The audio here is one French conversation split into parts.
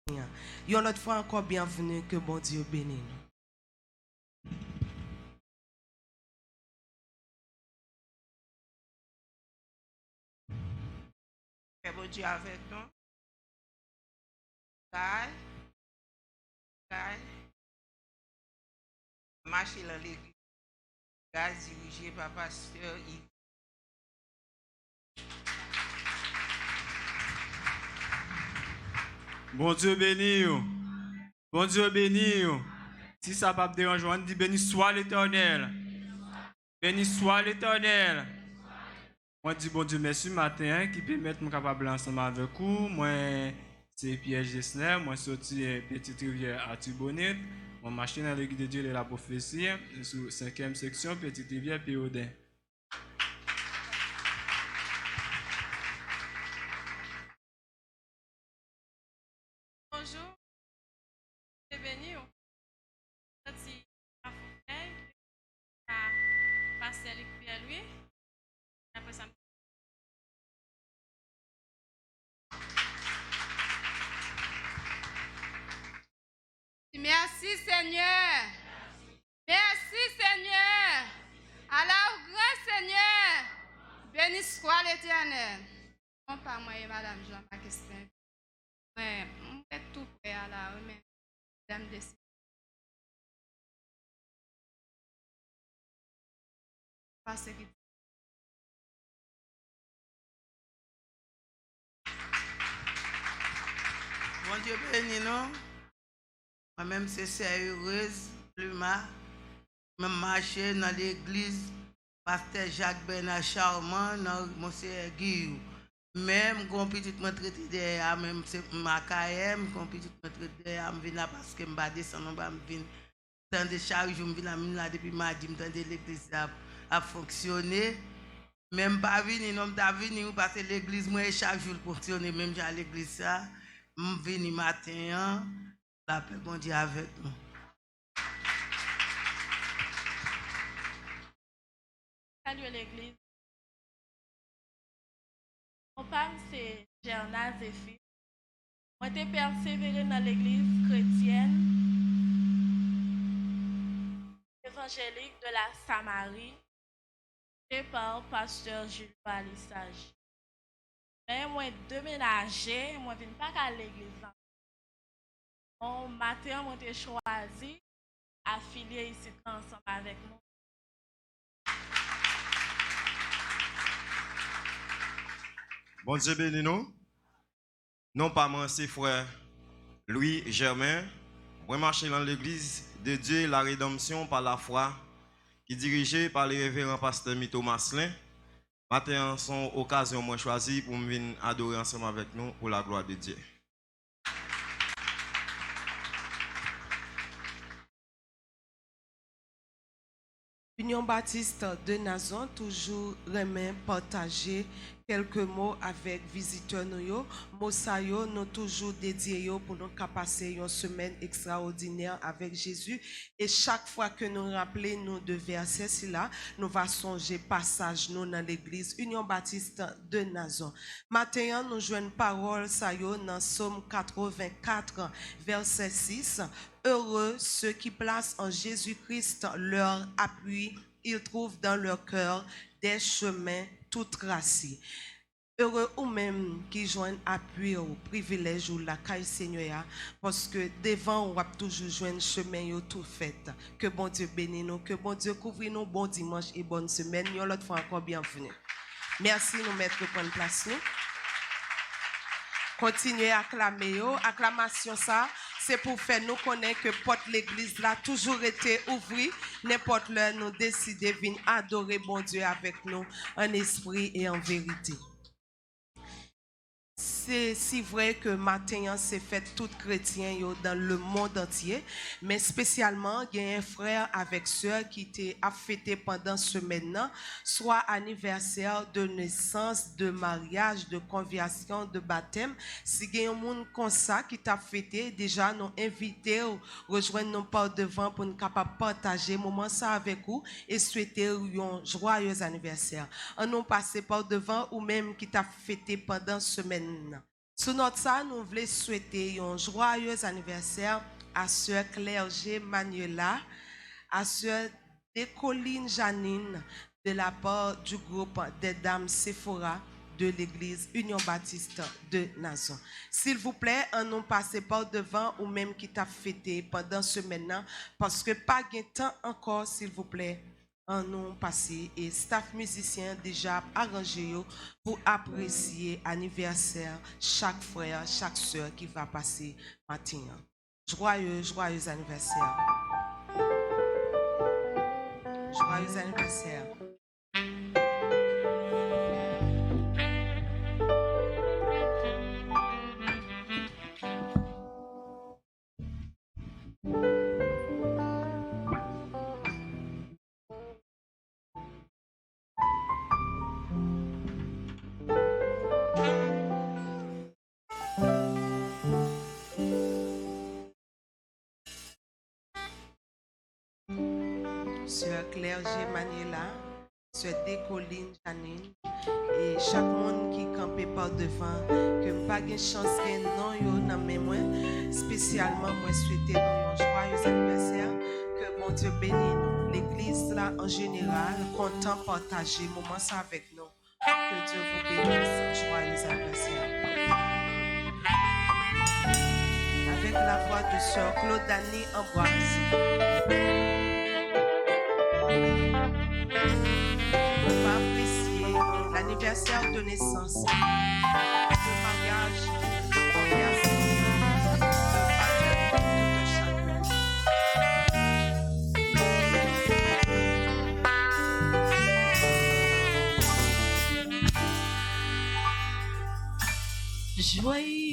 Une autre fois encore, bienvenue, que bon Dieu bénisse nous. Que bon Dieu avec nous. Gaï. Marcher dans l'église. Gaï dirigé par pasteur Yves. Bon Dieu béni. Bon Dieu béni. Si ça ne va pas déranger, on dit béni soit l'Éternel. Béni soit l'Éternel. Moi, je dis bon Dieu merci matin qui permet de me capable ensemble avec vous. Moi, c'est Pierre Gessner. Moi, je suis sorti Petite Rivière à Tubonite. Moi, marche dans l'église de Dieu de la prophétie, sur 5e section, Petite Rivière, Péodin. Bonjour, bienvenue. Merci à Fontaine, à Pasteur Luc Pierre-Louis. Après ça, merci Seigneur. Merci Seigneur. Alors, grand Seigneur, béni soit l'Éternel. Non pas moi et Madame Jean-Marc Estin. Mais on est tout prêt à la remettre. Madame décide. Parce que Bon Dieu bénisse nous. Moi-même, c'est sérieuse, Pluma. Je marche dans l'église, pasteur Jacques Bernard Charmant, dans Monsieur Guillaume. Même quand petit me traité derrière, même c'est ma carrière, quand petit me traité derrière, je viens là parce que je ne descends pas, je viens dans des charges, je viens là depuis mardi, je viens de l'église à fonctionner. Même pas venir, non, pas venir parce que l'église, moi, chaque jour fonctionner, même j'ai à l'église ça, je viens matin, la paix, bon Dieu avec nous. salut l'église. Mon père, c'est Gerna Zéphine. Moi, j'ai persévéré dans l'église chrétienne évangélique de la Samarie, et par pasteur Jules Palissage. Mais moi, déménagé, moi, je ne viens pas à l'église. Mon matin, moi, j'ai choisi affilier ici ensemble avec nous. Bon Dieu béni nous. Non pas moi, c'est frère Louis Germain. Moi marcher dans l'église de Dieu la rédemption par la foi qui est dirigée par le révérend pasteur Mito Maslin. Matin, son occasion moi choisi pour venir adorer ensemble avec nous pour la gloire de Dieu. Union Baptiste de Nazon, toujours remet partager quelques mots avec visiteurs nous. Mosayo nous toujours dédié pour nous passer une semaine extraordinaire avec Jésus. Et chaque fois que nous rappelons nous de versets là, nous va songer passage nous dans l'église Union Baptiste de Nazon. Matin, nous jouons parole ça yo dans Psaume 84 verset 6. Heureux ceux qui placent en Jésus-Christ leur appui, ils trouvent dans leur cœur des chemins tout tracés. Heureux ou même qui joignent appui au privilège ou la caille Seigneur, parce que devant on va toujours joindre chemin tout fait. Que bon Dieu bénisse nous, que bon Dieu couvre nous, bon dimanche et bonne semaine. Nous l'autre fois encore bienvenue. Merci nous mettre pour prendre place nous. Continuez à acclamer, acclamation ça. C'est pour faire nous connaître que porte l'église là toujours été ouverte. N'importe l'heure nous décider de venir adorer bon Dieu avec nous en esprit et en vérité. C'est si vrai que matin c'est fait tout chrétien dans le monde entier, mais spécialement il y a un frère avec sœur qui était fêté pendant ce semaine, soit anniversaire de naissance, de mariage, de conversion, de baptême. Si il y a un monde comme ça qui t'a fêté, déjà nous invité à rejoindre nous par devant pour nous capable partager moment ça avec vous et souhaiter un joyeux anniversaire. On nous passer par devant ou même qui t'a fêté pendant ce semaine. Sous notre ça, nous voulons souhaiter un joyeux anniversaire à Sœur Claire G. Manuela, à Sœur Décoline Janine, de la part du groupe des Dames Sephora de l'église Union Baptiste de Nazon. S'il vous plaît, on nous passe pas devant ou même qui t'a fêté pendant ce maintenant, parce que pas de temps encore, s'il vous plaît. En nous passé et staff musicien déjà arrangé pour apprécier l'anniversaire chaque frère, chaque soeur qui va passer matin. Joyeux anniversaire. Joyeux anniversaire. Sœur Claire G. Manuela, Sœur Décoline Janine, et chaque monde qui campait par devant, que pas de chance que non yo nan men moi, spécialement moi souhaiter un joyeux anniversaire, que mon Dieu bénisse nous, l'église là en général, content partager moment ça avec nous, que Dieu vous bénisse, joyeux anniversaire. Avec la voix de Sœur Claudanie Ambroise. On va apprécier l'anniversaire de naissance, le mariage, le baptême de chacun. Joyeux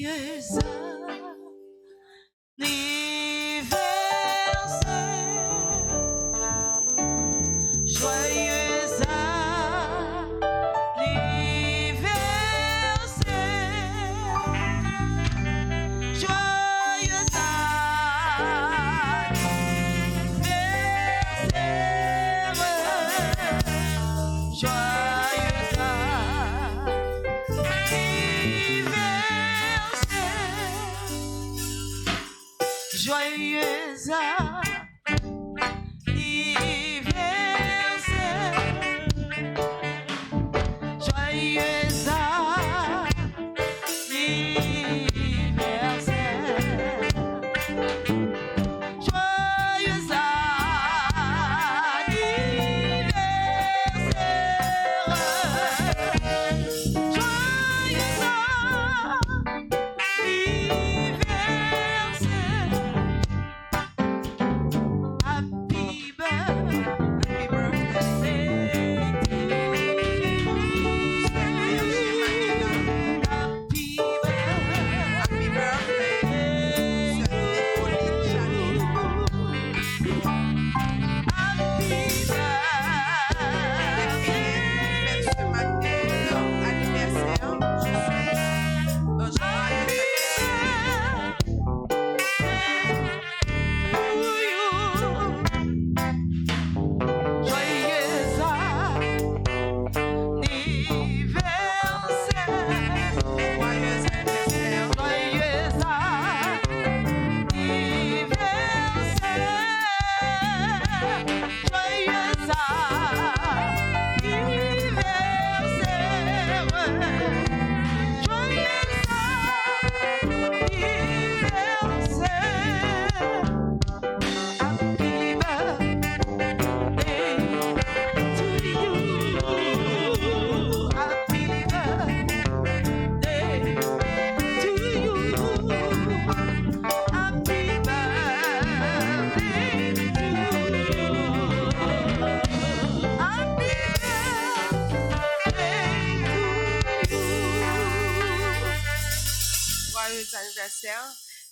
anniversaire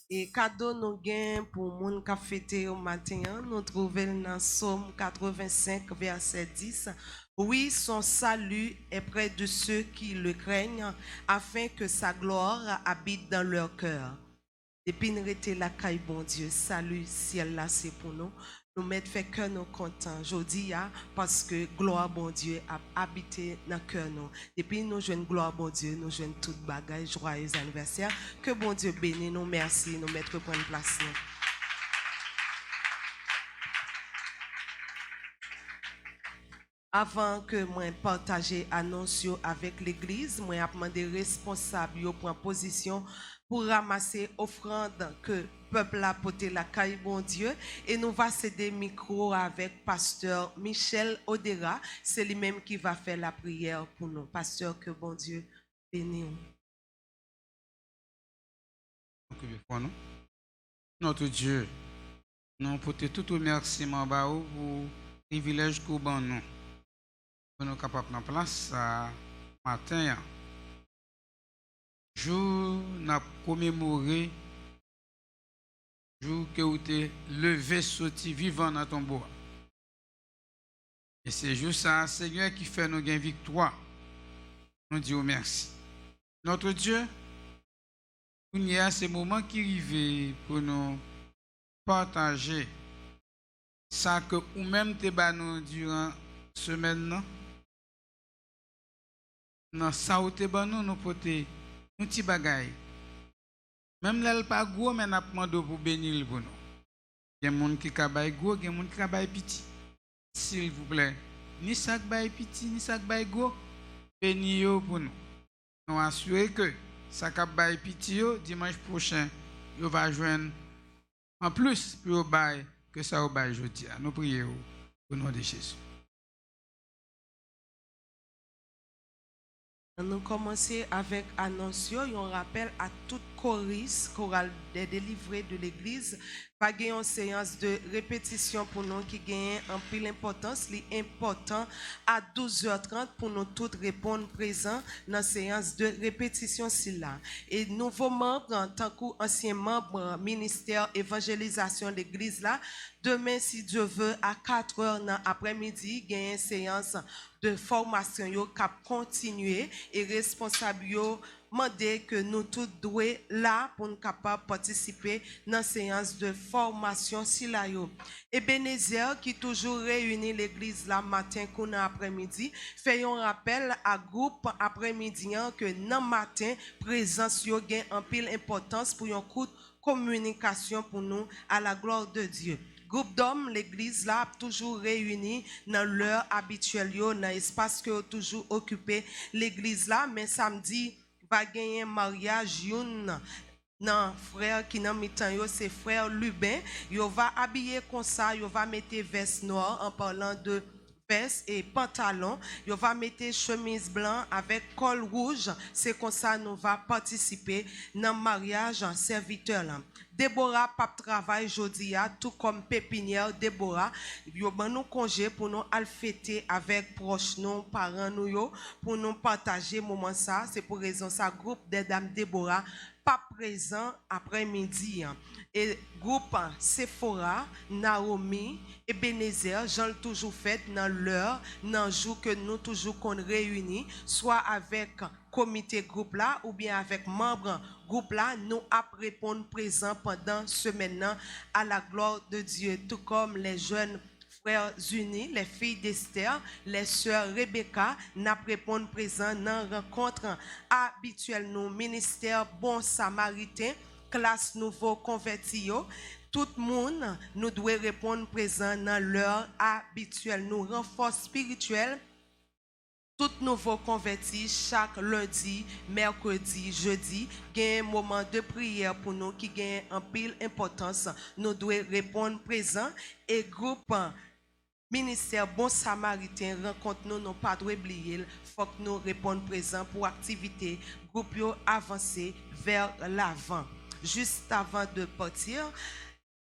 et cadeau nous gain pour moun qui fêté au matin, nous trouvons dans Somme 85 verset 10. Oui, son salut est près de ceux qui le craignent, afin que sa gloire habite dans leur cœur. Depuis nous était la caille bon Dieu, salut ciel là c'est pour nous. nous mettre fait cœur nous content. Je dis parce que gloire bon Dieu a habité dans cœur nous. Depuis nous jouons gloire bon Dieu, nous jouons toute bagaille, joyeux anniversaire. Que bon Dieu bénisse nous, merci, nous mettre prendre place. Avant que moi partager annonce avec l'église, moi a demandé responsable yo prendre position pour ramasser offrande que peuple a porté la caille bon Dieu et nous va céder micro avec pasteur Michel Odera, c'est lui-même qui va faire la prière pour nous. Pasteur, que bon Dieu bénisse. Notre Dieu, nous portons tout remerciement pour le privilège que nous avons. Pour nous capables de place matin. Jour n'a commémoré jour que vous êtes levé sorti vivant dans ton bois. Et c'est juste ça, Seigneur, qui fait nous gagner victoire. Nous disons merci. Notre Dieu, il y a ces moments qui arrivent pour nous partager ça que nous-mêmes te nous durant la semaine. Dans ça où te nous nous porter un petit bagaille. Même là, pas gros, mais n'a pas pour bénir pour nous. Il y a des gens qui ont gros, il y a des gens qui ont petit. S'il vous plaît, ni ça qui petit, ni ça qui gros, bénir pour nous. Nous assurer que ça qui est petit, dimanche prochain, il va joindre en plus pour bail que ça au bail aujourd'hui. Nous prions au nom de Jésus. Nous commençons avec annonce, un rappel à toute choriste chorale des délivrés de l'église. Pas une séance de répétition pour nous qui gagne en pile importance. L'important à 12h30 pour nous tous répondre présents dans la séance de répétition là. Et nouveaux membres, en tant qu'anciens membres ministère évangélisation de l'église là, demain si Dieu veut à 4h dans l'après-midi, gagne une séance de formation yo cap continuer et responsable yo demander que nous tous doués là pour nous capables participer dans la séance de formation si là yo. Ebenezer qui toujours réunit l'église là matin qu'on après-midi fait un rappel à groupe après-midi que dans matin présence yo gain en pile importance pour un coup de communication pour nous à la gloire de Dieu. Groupe d'hommes, l'église là, toujours réunis dans l'heure habituelle, dans l'espace que toujours occupé l'église là, mais samedi, va gagner mariage, non, frère qui n'a mi-temps, c'est frère Lubin, il va habiller comme ça, il va mettre veste noire en parlant de veste et pantalon, il va mettre chemise blanc avec col rouge, c'est comme ça nous va participer dans le mariage serviteur là. Déborah pape travail jodi a tout comme pépinière Déborah yo ban nous congé pour nous al fêter avec proches nous parents nous yo pour nous partager moment ça c'est pour raison ça groupe des dames Déborah pas présent après-midi et groupe Sephora Naomi Ebenezer Jean toujours fait dans l'heure dans jour que nous toujours qu'on réunit soit avec comité groupe là ou bien avec membres groupe là nous après répondre présent pendant semaine à la gloire de Dieu tout comme les jeunes frères unis les filles d'Esther les sœurs Rebecca n'a répondre présent dans rencontre habituelle nous ministère bon samaritain classe nouveau converti tout le monde nous doit répondre présent dans l'heure habituelle nous renfort spirituel. Tout nouveau converti chaque lundi, mercredi, jeudi, gagne un moment de prière pour nous qui gagne en pile importance. Nous devons répondre présent et groupe ministère Bon Samaritain rencontre nous pas oublier. Faut que nous répondons présent pour activité groupe avancer vers l'avant. Juste avant de partir,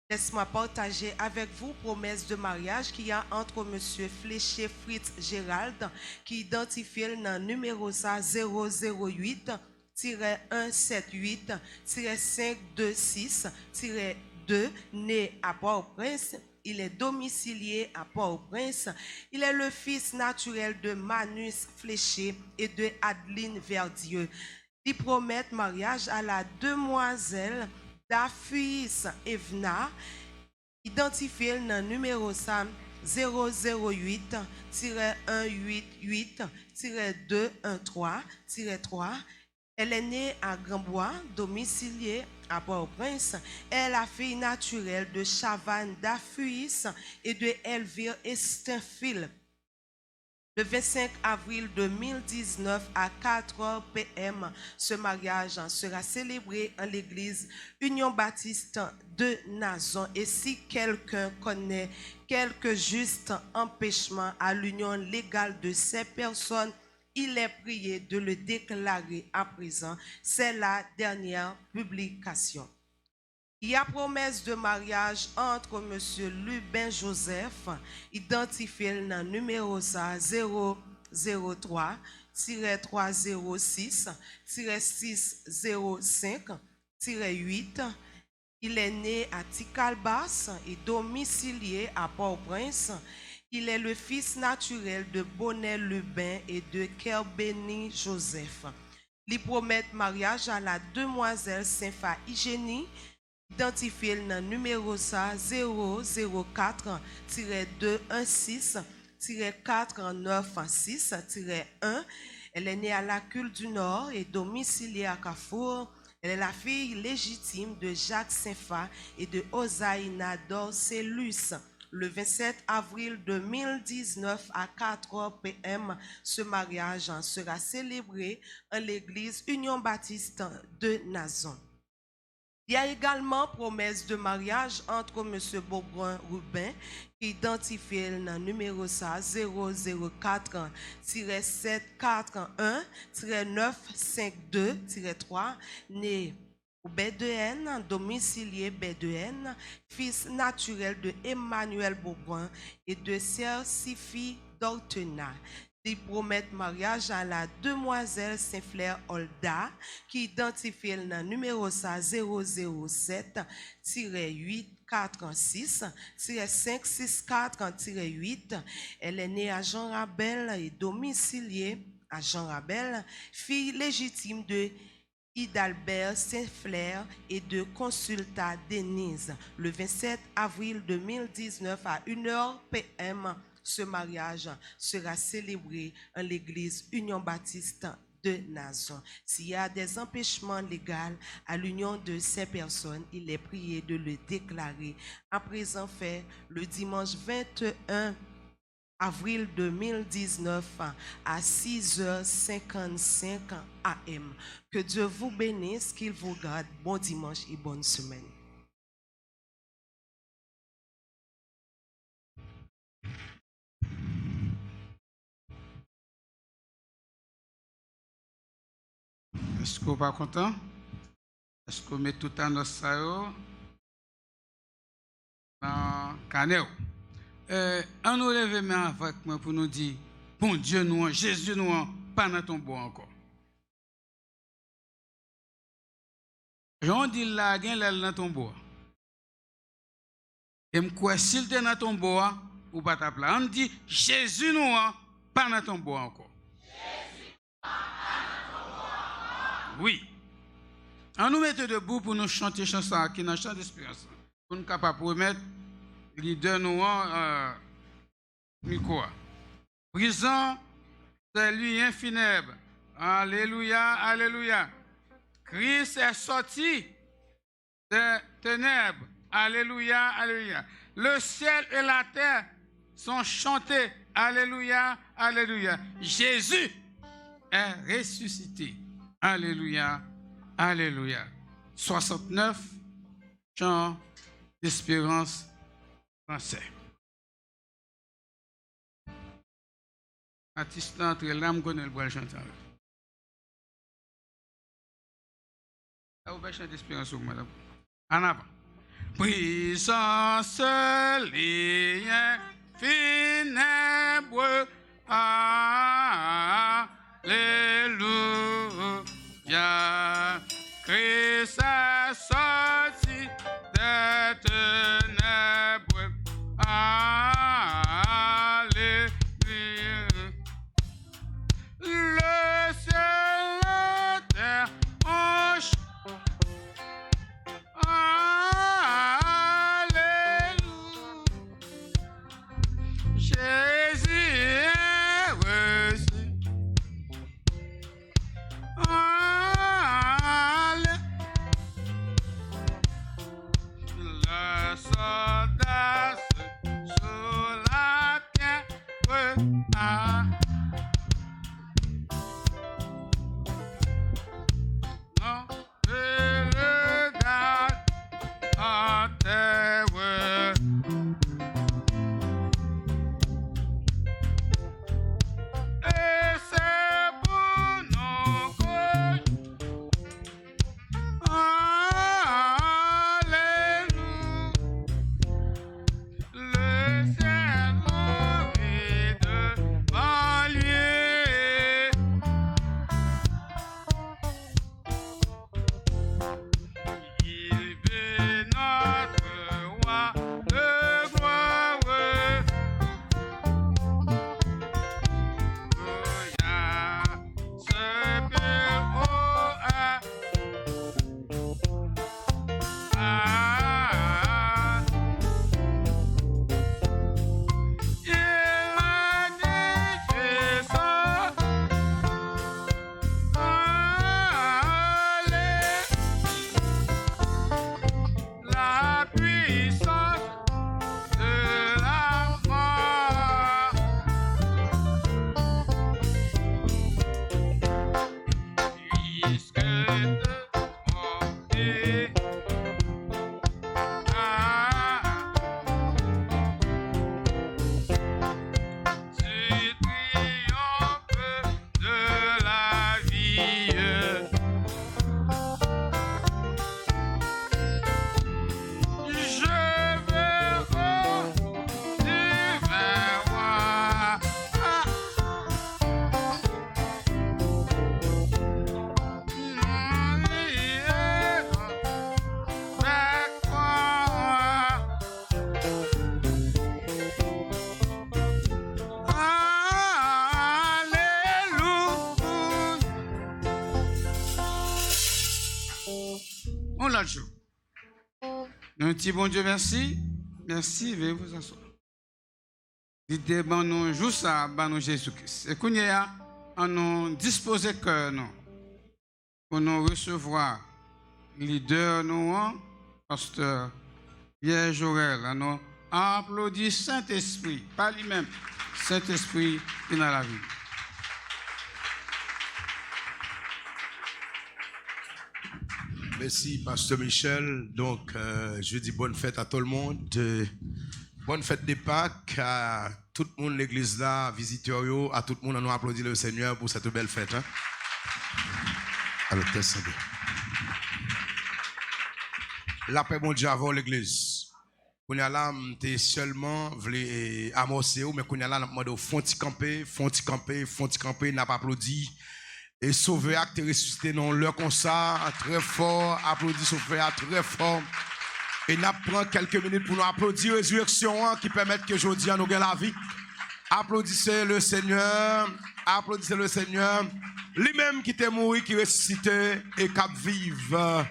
laisse-moi partager avec vous promesse de mariage qu'il y a entre monsieur Fléché Fritz Gérald qui identifie le numéro 008-178-526-2 né à Port-au-Prince. Il est domicilié à Port-au-Prince. Il est le fils naturel de Manus Fléché et de Adeline Verdieu. Il promet mariage à la demoiselle Dafus Evna Identifié dans le numéro 008-188-213-3. Elle est née à Grandbois, domiciliée à Port-au-Prince. Elle est la fille naturelle de Chavannes Dafuis et de Elvire Estinfil. Le 25 avril 2019 à 4h p.m., ce mariage sera célébré en l'église Union Baptiste de Nazon. Et si quelqu'un connaît quelques justes empêchements à l'union légale de ces personnes, il est prié de le déclarer à présent. C'est la dernière publication. Il y a promesse de mariage entre M. Lubin Joseph, identifié dans le numéro 003-006-605-8. Il est né à Ticalbas et domicilié à Port-au-Prince. Il est le fils naturel de Bonnet Lubin et de Kerbeni Joseph. Il promet mariage à la demoiselle Sympha Hygiénie, identifié dans le numéro 004-216-496-1. Elle est née à la Cule du Nord et domiciliée à Carrefour. Elle est la fille légitime de Jacques Sympha et de Osaïna Dorcelus. Le 27 avril 2019 à 4h p.m., ce mariage sera célébré en l'église Union Baptiste de Nazon. Il y a également promesse de mariage entre M. Beaubrun Rubin, qui est identifié dans le numéro 004-741-952-3, né au B2N, domicilié B2N, fils naturel de Emmanuel Beaubrun et de Sœur Sifi d'Ortena. Ils promettent mariage à la demoiselle Saint-Flair Olda, qui identifie le numéro 007-846-564-8. Elle est née à Jean Rabel et domiciliée à Jean Rabel, fille légitime de Hidalbert Saint-Flair et de Consulta Denise. Le 27 avril 2019 à 1h p.m., ce mariage sera célébré en l'église Union Baptiste de Nazon. S'il y a des empêchements légaux à l'union de ces personnes, il est prié de le déclarer à présent fait le dimanche 21 avril 2019 à 6h55 am. Que Dieu vous bénisse, qu'il vous garde. Bon dimanche et bonne semaine. Est-ce que vous pas content? Est-ce que vous mettez tout en nos saillots dans Caneo? On nous lève main avec moi pour nous dire, bon Dieu nous, Jésus nous, pas dans ton bois encore. J'en dis là, il y a dans ton bois. Et me quoi, s'il est dans ton bois, ou pas ta place. On dit, Jésus nous, pas dans ton bois encore. Oui. On nous mette debout pour nous chanter chanson qui dans chant d'espérance. Pour nous capables de remettre leader nous micro. Prison, c'est lui infinèbre. Alléluia, alléluia. Christ est sorti des ténèbres. Alléluia, alléluia. Le ciel et la terre sont chantés. Alléluia, alléluia. Jésus est ressuscité. Alléluia, alléluia. 69, chant d'espérance français. Artiste entre l'âme connaît le bois chantant. Vous pouvez chanter d'espérance, madame. En avant. Puissance lien funèbre. Alléluia. Christ est sorti des ténèbres. Alléluia. Le ciel et la terre ont Alléluia. On l'autre jour. Nous disons bon Dieu merci. Merci, veuillez vous asseoir. Dites bon nous joue ça, ben nous Jésus-Christ. Et qu'on y a, on nous disposer cœur nous pour nous recevoir leader nous, pasteur Pierre Jorel. Nous applaudissons Saint-Esprit, pas lui-même, Saint-Esprit qui est dans la vie. Merci, Pasteur Michel. Donc, je dis bonne fête à tout le monde. Bonne fête de Pâques à tout le monde, l'église là, visiteurs, à tout le monde, on nous applaudit le Seigneur pour cette belle fête. Hein? Alors, descendez. La paix, mon Dieu, avant l'église. Qu'on y a là, t'es seulement voulu amorcer, mais qu'on y a là, on a font camper, n'a pas applaudi. Et sauver acte ressuscité non leur comme ça, très fort, applaudit sauver très fort. Et nous prenons quelques minutes pour nous applaudir résurrection qui permet que aujourd'hui nous gagnons la vie. Applaudissez le Seigneur, applaudissez le Seigneur. Lui-même qui était mort, qui ressuscité et qui vive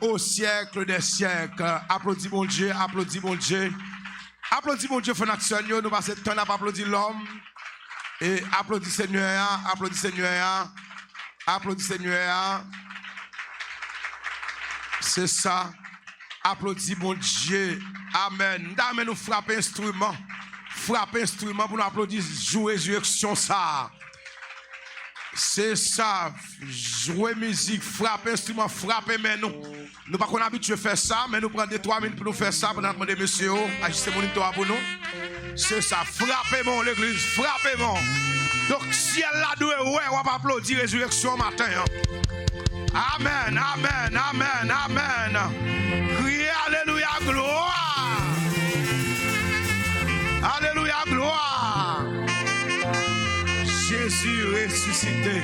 au siècle des siècles. Applaudis mon Dieu, applaudis mon Dieu. Applaudis mon Dieu, Seigneur, nous passons le temps à applaudir l'homme. Et applaudis Seigneur, applaudis Seigneur, applaudis Seigneur. C'est ça. Applaudis mon Dieu. Amen. Amen, nous frappons instrument. Frappons instrument pour nous applaudir. Jouer résurrection ça. C'est ça. Jouer musique, frapper instrument, frapper mais nous. Nous pas qu'on habitué à faire ça, mais nous prenons 2-3 minutes pour nous faire ça, pour nous demander monsieur, agissez mon histoire pour nous. C'est ça, frappez-moi l'église, frappez-moi. Donc si elle l'a doué, ouais, on va applaudir résurrection matin. Hein. Amen, amen, amen, amen. Criez alléluia, gloire. Alléluia, gloire. Jésus ressuscité.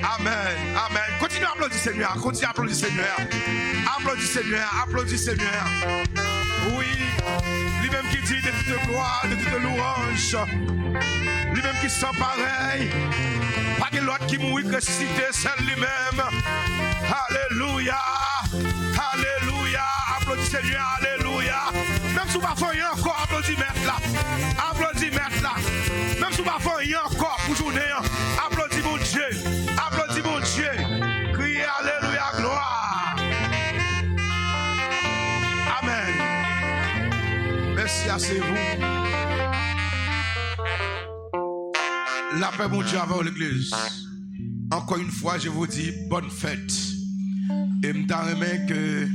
Amen, amen. Continuez à applaudir Seigneur, continuez à applaudir Seigneur. Applaudis Seigneur, applaudis Seigneur. Oui, lui-même qui dit de toute gloire, de toute louange. Lui-même qui sent pareil. Pas de l'autre qui mourit ressuscité, c'est lui-même. Alléluia, alléluia. Applaudis Seigneur, alléluia. Même si vous ne faites rien encore, applaudis maître là. Applaudis maître là. Même si vous ne faites rien encore pour journée, applaudis mon Dieu. Applaudis mon Dieu. Criez alléluia, gloire. Amen. Merci à vous. La paix, mon Dieu, avant l'église. Encore une fois, je vous dis bonne fête. Et je remercie que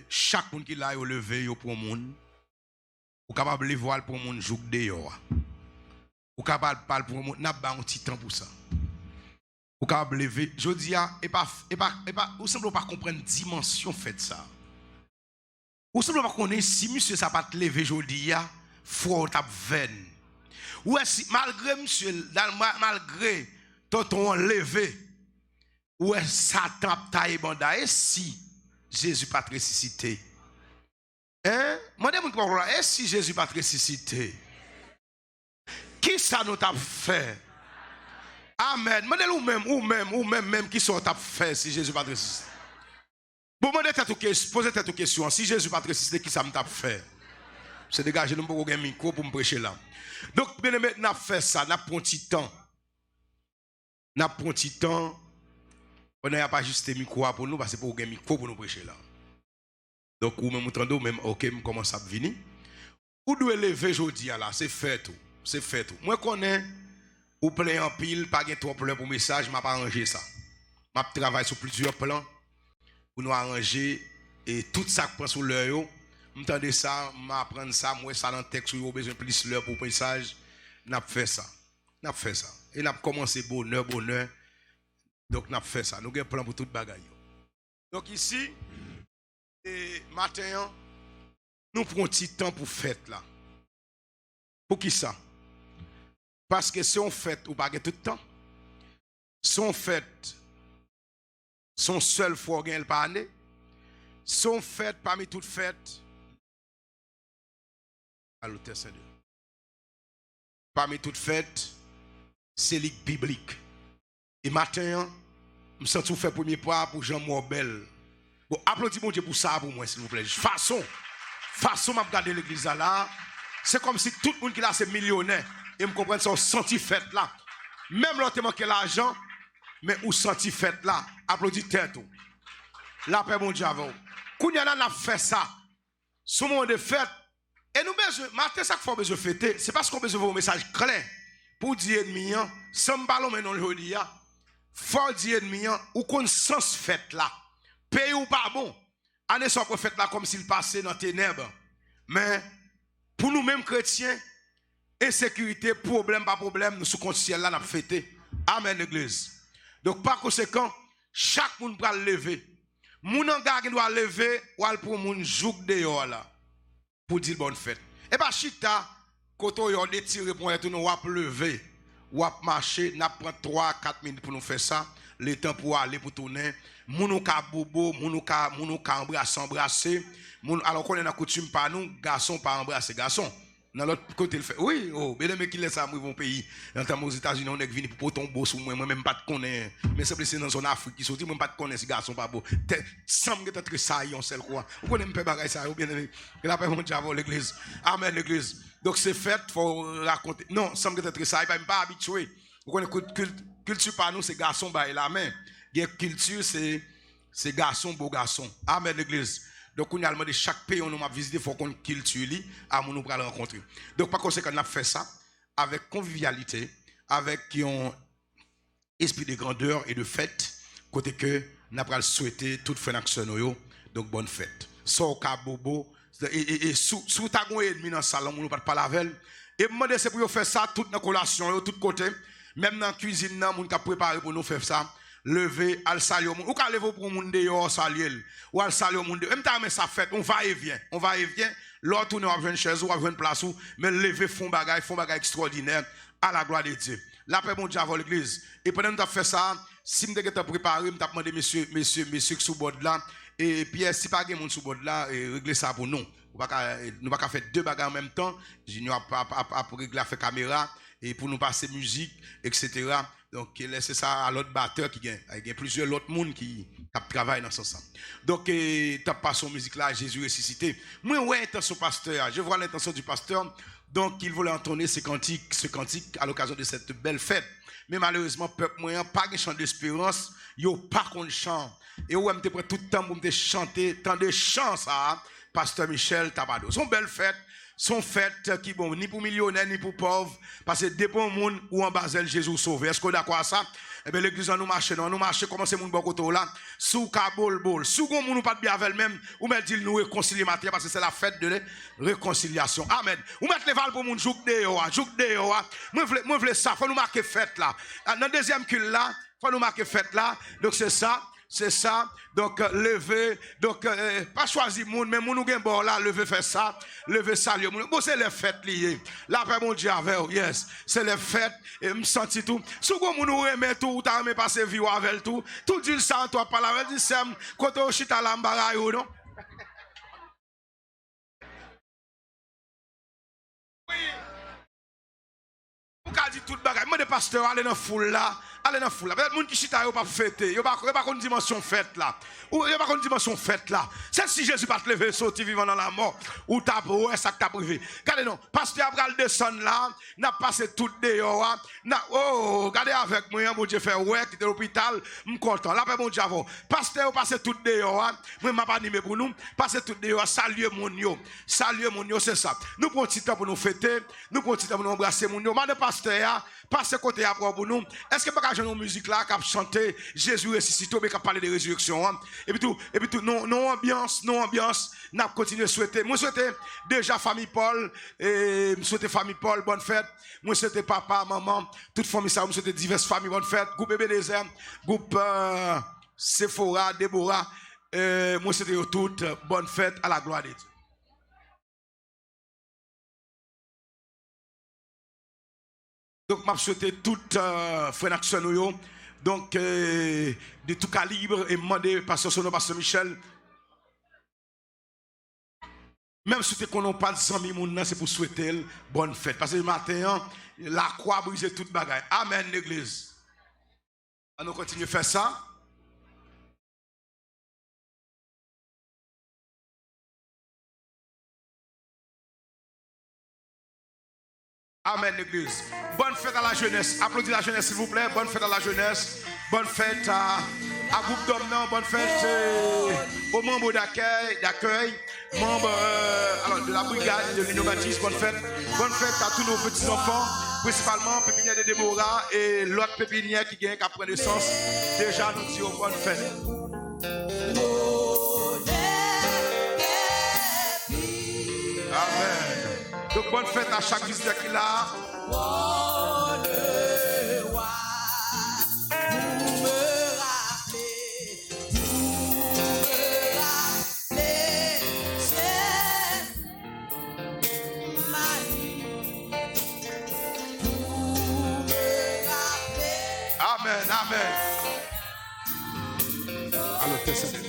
chaque monde qui l'a levé pour le monde, ou capable de voir pour le monde jour dehors. Ou capable de parler pour le monde, n'a pas un petit temps pour ça. Ou capable de lever. Je dis, ou simplement pas comprendre dimension fait ça. Ou simplement pas connaître si monsieur ça pas te lever aujourd'hui, faut t'a veine. Ou si malgré monsieur, malgré tonton levé, ou Satan taille banda, et si Jésus pas ressuscité? Hein? Moi demande est si Jésus pas ressuscité? Qui ça nous t'a fait? Amen. Ou même qui ça t'a fait si Jésus pas ressuscité? Bon, posez cette question. Si Jésus pas ressuscité, qui ça me t'a fait? C'est dégagé, nous pouvons un micro pour me prêcher là. Donc, bien aimé, nous avons fait ça, nous avons pris un petit temps. Nous avons pris un petit temps. On n'a pas juste un micro pour nous, parce que pour un micro pour nous prêcher là. Donc, vous même entendez, même, ok, je commence à venir. Vous devez lever aujourd'hui là, c'est fait tout. C'est fait tout. Moi, je connais, ou plein en pile, pas de trop plein pour message, je ne vais pas arranger ça. Je travaille sur plusieurs plans pour nous arranger et tout ça qui prend sur l'heure. M'entendez ça, m'apprendre ça, moi ça dans le texte où il y a besoin de plus l'heure pour message, n'a fait ça. N'a fait ça. Et n'a commencé bonheur. Donc n'a fait ça. Nous avons un plan pour toute bagaille. Donc ici et matin nous prenons un petit temps pour fête là. Pour qui ça? Parce que si on fête ou pas tout le temps. Si on fête son seul fois gagne par année. Si on fête parmi toutes fêtes à l'auteur Saint-Dieu. Parmi toutes fêtes, c'est ligue biblique. Et matin, Je sens tout faire premier pas pour Jean Morbel. Bon, applaudissez mon Dieu pour ça, pour moi, s'il vous plaît. Façon, m'a regardé l'église là. C'est comme si tout le monde qui là, c'est millionnaire. Et me comprendre son senti fête là. Même l'autre manque l'argent, mais où senti fête là. Applaudissez tête. La paix, mon Dieu, avant. Kounya n'a fait ça. Son moment de fête. Et nous, matin, chaque fois que je fête, c'est parce qu'on besoin de un message clair. Pour dire ennemi, sans ballon, mais non, je dis, faut dire ennemi, ou qu'on sens fête là. Pays ou pas bon. Année sans prophète là, comme s'il passait dans les ténèbres. Mais, pour nous-mêmes chrétiens, insécurité, problème, pas problème, nous sous compte ciel là, nous fêté. Amen, l'église. Donc, par conséquent, chaque monde doit lever. Moun an gars qui doit lever, ou al pour moun jouk dehors là. Pour dire bonne fête. Et bah, chita, quand on a détiré pour être nous, wap lever, wap marcher, n'a prend 3-4 minutes pour nous faire ça. Le temps pour aller, pour tourner. Moun ka bobo, moun ka embrasser. Alors qu'on est dans coutume par nous, garçon pas embrasser garçon. Dans l'autre côté, il fait, oui, oh, bien aimé qui laisse ça, moi, mon pays. Dans aux États-Unis, on est venu pour ton beau sous moi, même pas de connaître. Mais c'est dans son Afrique qui sortit, moi, pas de connaître, ces garçons pas beau. Semble que t'es ça, on sait quoi. Vous connaissez un peu bagaille ça, bien aimé. Et la paix, mon Dieu, l'église. Amen, l'église. Donc, c'est fait, faut raconter. Non, semble que t'es ça, il n'est pas habitué. Vous connaissez, culture par nous, c'est garçon, bah, la main. Culture, c'est garçon, beau garçon. Amen, l'église. Donc, on a demandé chaque pays où nous avons visité, il faut qu'on culture à nous pour le rencontrer. Donc, par conséquent, on a fait ça avec convivialité, avec un esprit de grandeur et de fête, côté que nous avons souhaité toute fin d'action. Donc, bonne fête. Soka bobo, et sous ta gon ennemi dans le salon, nous ne pas parler avec elle. Et demander c'est pour faire ça, toute nos collations, de tous côtés, même dans la cuisine, nous avons préparé pour nous faire ça. Lever, al saluer, ou qu'à lever pour moun dehors saluer, ou al saluer moun dehors. Même temps, mais ça fait, on va et vient. L'autre tourne à une chaise ou à une place ou, mais lever font bagay extraordinaire à la gloire de Dieu. La paix, mon Dieu, avant l'église. Et pendant que tu as fait ça, si je t'ai préparé, je t'ai demandé, messieurs, sous bord là, et Pierre, si pas de monde sous bord là, régler ça pour nous. Nous ne pouvons pas faire deux bagages en même temps. Nous pas régler la caméra, et pour nous passer musique, etc. Donc, laissez ça à l'autre batteur qui gagne. Il y a plusieurs autres monde qui travaillent dans ce sens. Donc, tu as pas son musique là, Jésus ressuscité. Moi, ouais, intention pasteur. Je vois l'intention du pasteur. Donc, il voulait entonner ce cantique à l'occasion de cette belle fête. Mais malheureusement, peuple moyen, pas de chant d'espérance, yo pas qu'on chante. Et où me prend tout le temps pour me chanter, tant de chants ça, pasteur Michel Tabado. Son belle fête. Sont fêtes qui bon ni pour millionnaires ni pour pauvres parce que dépend monde ou en Basel Jésus sauvé. Est-ce que d'accord ça? Eh bien l'église nous marche comment c'est mon bon côté là sous kabol sous gon nous pas bien avec même ou mettre dit nous réconcilier matin parce que c'est la fête de réconciliation. Amen. Ou mettre les val pour mon jouk dehors. Moi vle ça faut nous marquer fête là. Dans deuxième culte là, faut nous marquer fête là. Donc c'est ça. Donc, lever, donc, pas choisir moun, mais moun ou gen bon là, lever faire ça, lever saluer moun. Bon, c'est les fêtes liées. La paix, mon Dieu, avec, yes. C'est les fêtes, et me senti tout. Si vous moun ou aimé tout, ou t'as aimé passer vie avec tout dit ça, toi, pas la dit ça, quand on chita l'ambara, non? Oui. Vous avez dit tout le bagage. Moi, des pasteurs, allez dans la foule là. Peut-être que les gens qui chita, ils ne pas fêter. Ils n'ont pas une dimension fête là. Ou il n'y a pas une dimension fête là. C'est si Jésus pas te lever, sorti vivant dans la mort. Ou t'as ouais, ça que t'as privé. Regardez non. Pasteur Abraham descend là. N'a passé tout dehors. Oh, regardez avec moi. Mon Dieu fait ouais, qui est l'hôpital. Je content. La paix, mon Dieu avant. Pasteur passé tout dehors. Moi, je pas animé pour nous. Passé tout dehors. Saluer mon yo. C'est ça. Nous prenons petit temps pour nous fêter. Nous prenons petit temps pour nous embrasser mon yo. Madame pasteur, passez côté après pour nous. Est-ce que pas une musique là qui a chanté Jésus ressuscité, mais qui a parlé de résurrection. Hein? Et puis tout, non ambiance, n'a continué à souhaiter. Moi souhaite déjà famille Paul, et je souhaite famille Paul, bonne fête. Moi souhaite papa, maman, toute famille ça, moi souhaite diverses familles, bonne fête. Groupe Ebenezer, groupe Sephora, Déborah, moi souhaite toutes bonne fête à la gloire de Dieu. Donc, je souhaite toutes frères et donc de tout calibre, et demander pasteur Sono, pasteur Michel. Même si on n'a pas de amis, c'est pour souhaiter bonne fête. Parce que le matin, la croix brise toute bagaille. Amen, l'église. On continue à faire ça. Amen, l'église. Bonne fête à la jeunesse. Applaudissez la jeunesse, s'il vous plaît. Bonne fête à la jeunesse. Bonne fête à groupe d'hommes. Bonne fête aux membres d'accueil, membres de la brigade de l'Union Baptiste. Bonne fête. Bonne fête à tous nos petits-enfants, principalement pépinière de Déborah et l'autre pépinière qui gagne après naissance. Déjà, nous disons bonne fête. Amen. Donc, bonne fête à chaque visiteur qui est là. Amen, amen. Alors, Testament.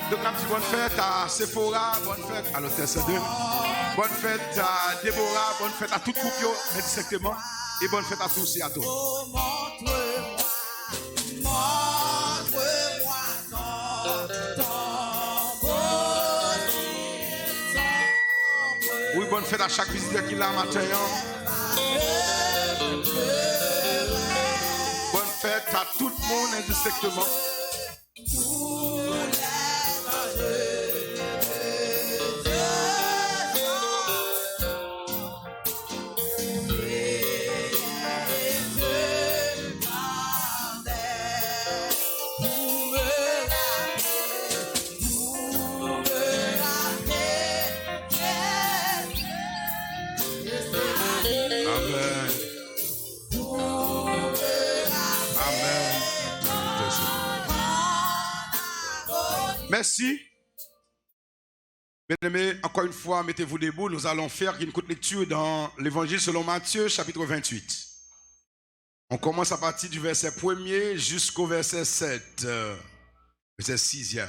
Donc, un petit bonne fête à Sephora, bonne fête à l'hôtel C2, bonne fête à Déborah, bonne fête à toute couple, indistinctement, et bonne fête à tous et à tous. Oui, bonne fête à chaque visiteur qui est là matin. Bonne fête à tout le monde indistinctement. Merci. Bien-aimés, encore une fois, mettez-vous debout. Nous allons faire une courte lecture dans l'Évangile selon Matthieu, chapitre 28. On commence à partir du verset 1er jusqu'au verset 7, verset 6e.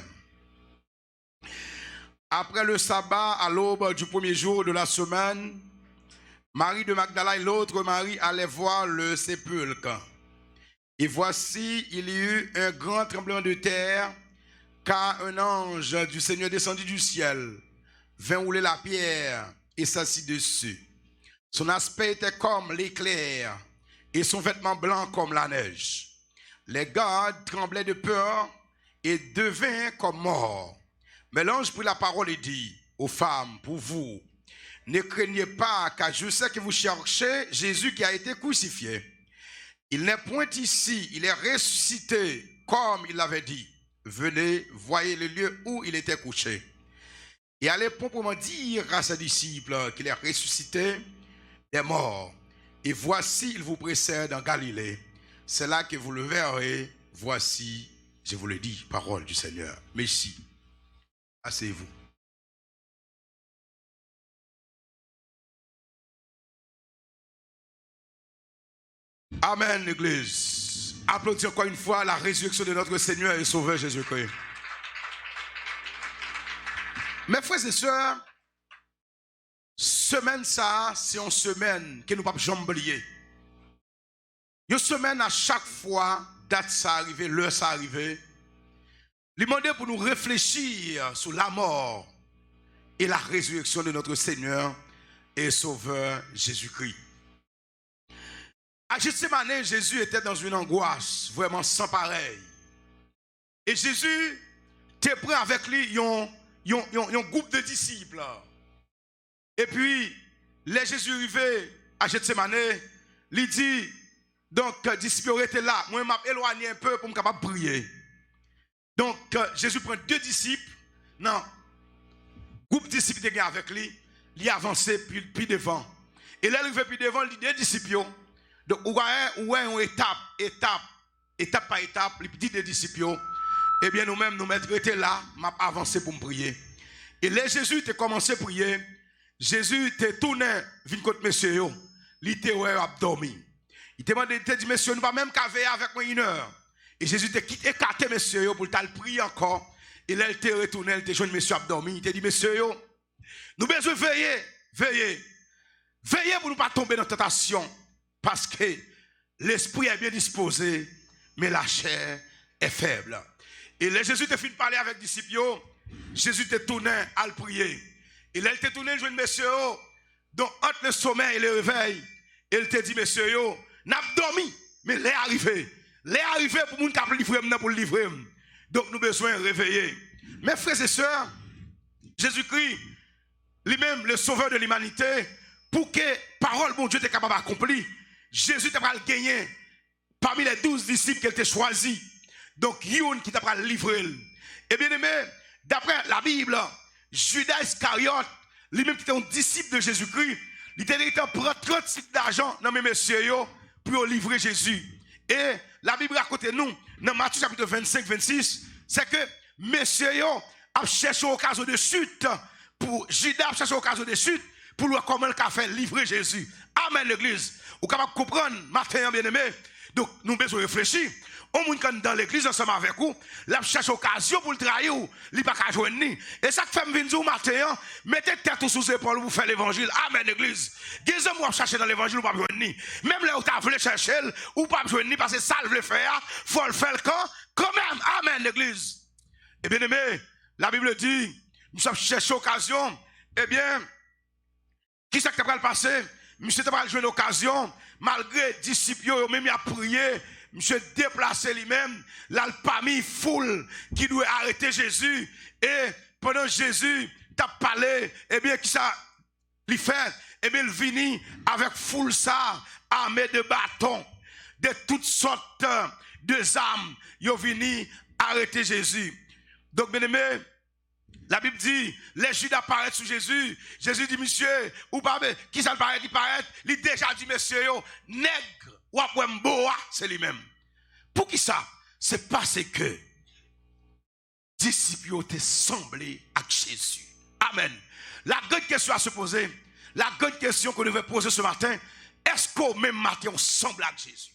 Après le sabbat, à l'aube du premier jour de la semaine, Marie de Magdala et l'autre Marie allaient voir le sépulcre. Et voici, il y eut un grand tremblement de terre, car un ange du Seigneur descendit du ciel, vint rouler la pierre et s'assit dessus. Son aspect était comme l'éclair et son vêtement blanc comme la neige. Les gardes tremblaient de peur et devinrent comme morts. Mais l'ange prit la parole et dit aux femmes, pour vous, ne craignez pas, car je sais que vous cherchez Jésus qui a été crucifié. Il n'est point ici, il est ressuscité comme il l'avait dit. Venez, voyez le lieu où il était couché. Et allez proprement dire à ses disciples qu'il est ressuscité des morts. Et voici, il vous précède en Galilée. C'est là que vous le verrez. Voici, je vous le dis, parole du Seigneur. Merci. Asseyez-vous. Amen, l'Église. Applaudissez encore une fois la résurrection de notre Seigneur et Sauveur Jésus-Christ. Mes frères et sœurs, semaine ça, c'est une semaine que nous ne pouvons jamais oublier. Une semaine à chaque fois, date ça arrive, l'heure ça arrive. Il demande pour nous réfléchir sur la mort et la résurrection de notre Seigneur et Sauveur Jésus-Christ. À Gethsémane, Jésus était dans une angoisse vraiment sans pareil. Et Jésus était prêt avec lui un groupe de disciples. Et puis, les Jésus arrivé à Gethsémane, il dit, donc, disciples étaient là, moi je m'ai éloigné un peu pour me capable de prier. Donc, Jésus prend deux disciples, non, groupe de disciples qui étaient avec lui, il a avancé puis devant. Et là, il arrivé puis devant, il dit, deux disciples. Donc, on a une étape par étape, les petits disciples, eh bien, nous-mêmes, nous mettre là, m'a avancé pour me prier. Et là, Jésus a commencé à prier. Jésus t'a tourné, vint contre monsieur, il était abdomen. Il t'a demandé, il dit, monsieur, nous ne pas même caver avec moi une heure. Et Jésus t'a écarté monsieur pour le prier encore. Et là, il t'a retourné, il t'a joint monsieur abdomen. Il t'a dit, monsieur, nous besoin veiller pour ne pas tomber dans la tentation. Parce que l'esprit est bien disposé, mais la chair est faible. Et là, Jésus te fait parler avec les disciples. Jésus te tournait à le prier. Et là, il te tourné, le jeune monsieur, donc entre le sommeil et le réveil, il te dit, monsieur, n'a pas dormi, mais l'est arrivé. L'est arrivé pour nous qui livrer, pour le livrer. Donc nous avons besoin de réveiller. Mes frères et sœurs, Jésus-Christ, lui-même, le sauveur de l'humanité, pour que parole, mon Dieu, t'es capable d'accomplir, Jésus t'a pas gagné parmi les 12 disciples qu'il t'a choisi. Donc, Youn qui t'a pas livré. Et bien aimé, d'après la Bible, Judas Iscariote, lui-même qui était un disciple de Jésus-Christ, il était prend 30 cycles d'argent dans mes messieurs pour livrer Jésus. Et la Bible raconte nous, dans Matthieu chapitre 25-26, c'est que messieurs a cherché l'occasion de chute, pour Judas a cherché l'occasion de chute, pour voir comment il a fait livrer Jésus. Amen l'église. Vous êtes capable de comprendre, matin bien aimé. Donc nous devons réfléchir. On monde dans l'église ensemble avec vous, la cherche occasion pour le trahir, il pas qu'à joindre. Et ça fait me venir matin, mettez tête sous épaule pour faire l'évangile. Amen l'église. Des hommes vont chercher dans l'évangile ou pas joindre. Même là où tu voulu chercher ou pas joindre parce que ça le veut faire, faut le faire quand même. Amen l'église. Et bien aimé, la Bible dit, nous sommes chercher occasion. Eh bien, qui c'est qui va le passer? Monsieur t'a pas joué l'occasion, malgré disciples, même il a prié. Monsieur déplacé lui-même, là, parmi foule qui doit arrêter Jésus. Et pendant Jésus t'a parlé, eh bien, qui ça lui fait? Eh bien, il vient avec foule ça, armé de bâtons, de toutes sortes de armes. Il vient arrêter Jésus. Donc, bien aimé, la Bible dit, les Judes apparaissent sous Jésus. Jésus dit, monsieur, ou pas, qui ça paraît, il paraît, il déjà dit, monsieur, nègre. Ou après Mboa, c'est lui-même. Pour qui ça? C'est parce que disciples ont semblé à Jésus. Amen. La grande question à se poser, la grande question qu'on devait poser ce matin, est-ce qu'au même matin on semble à Jésus?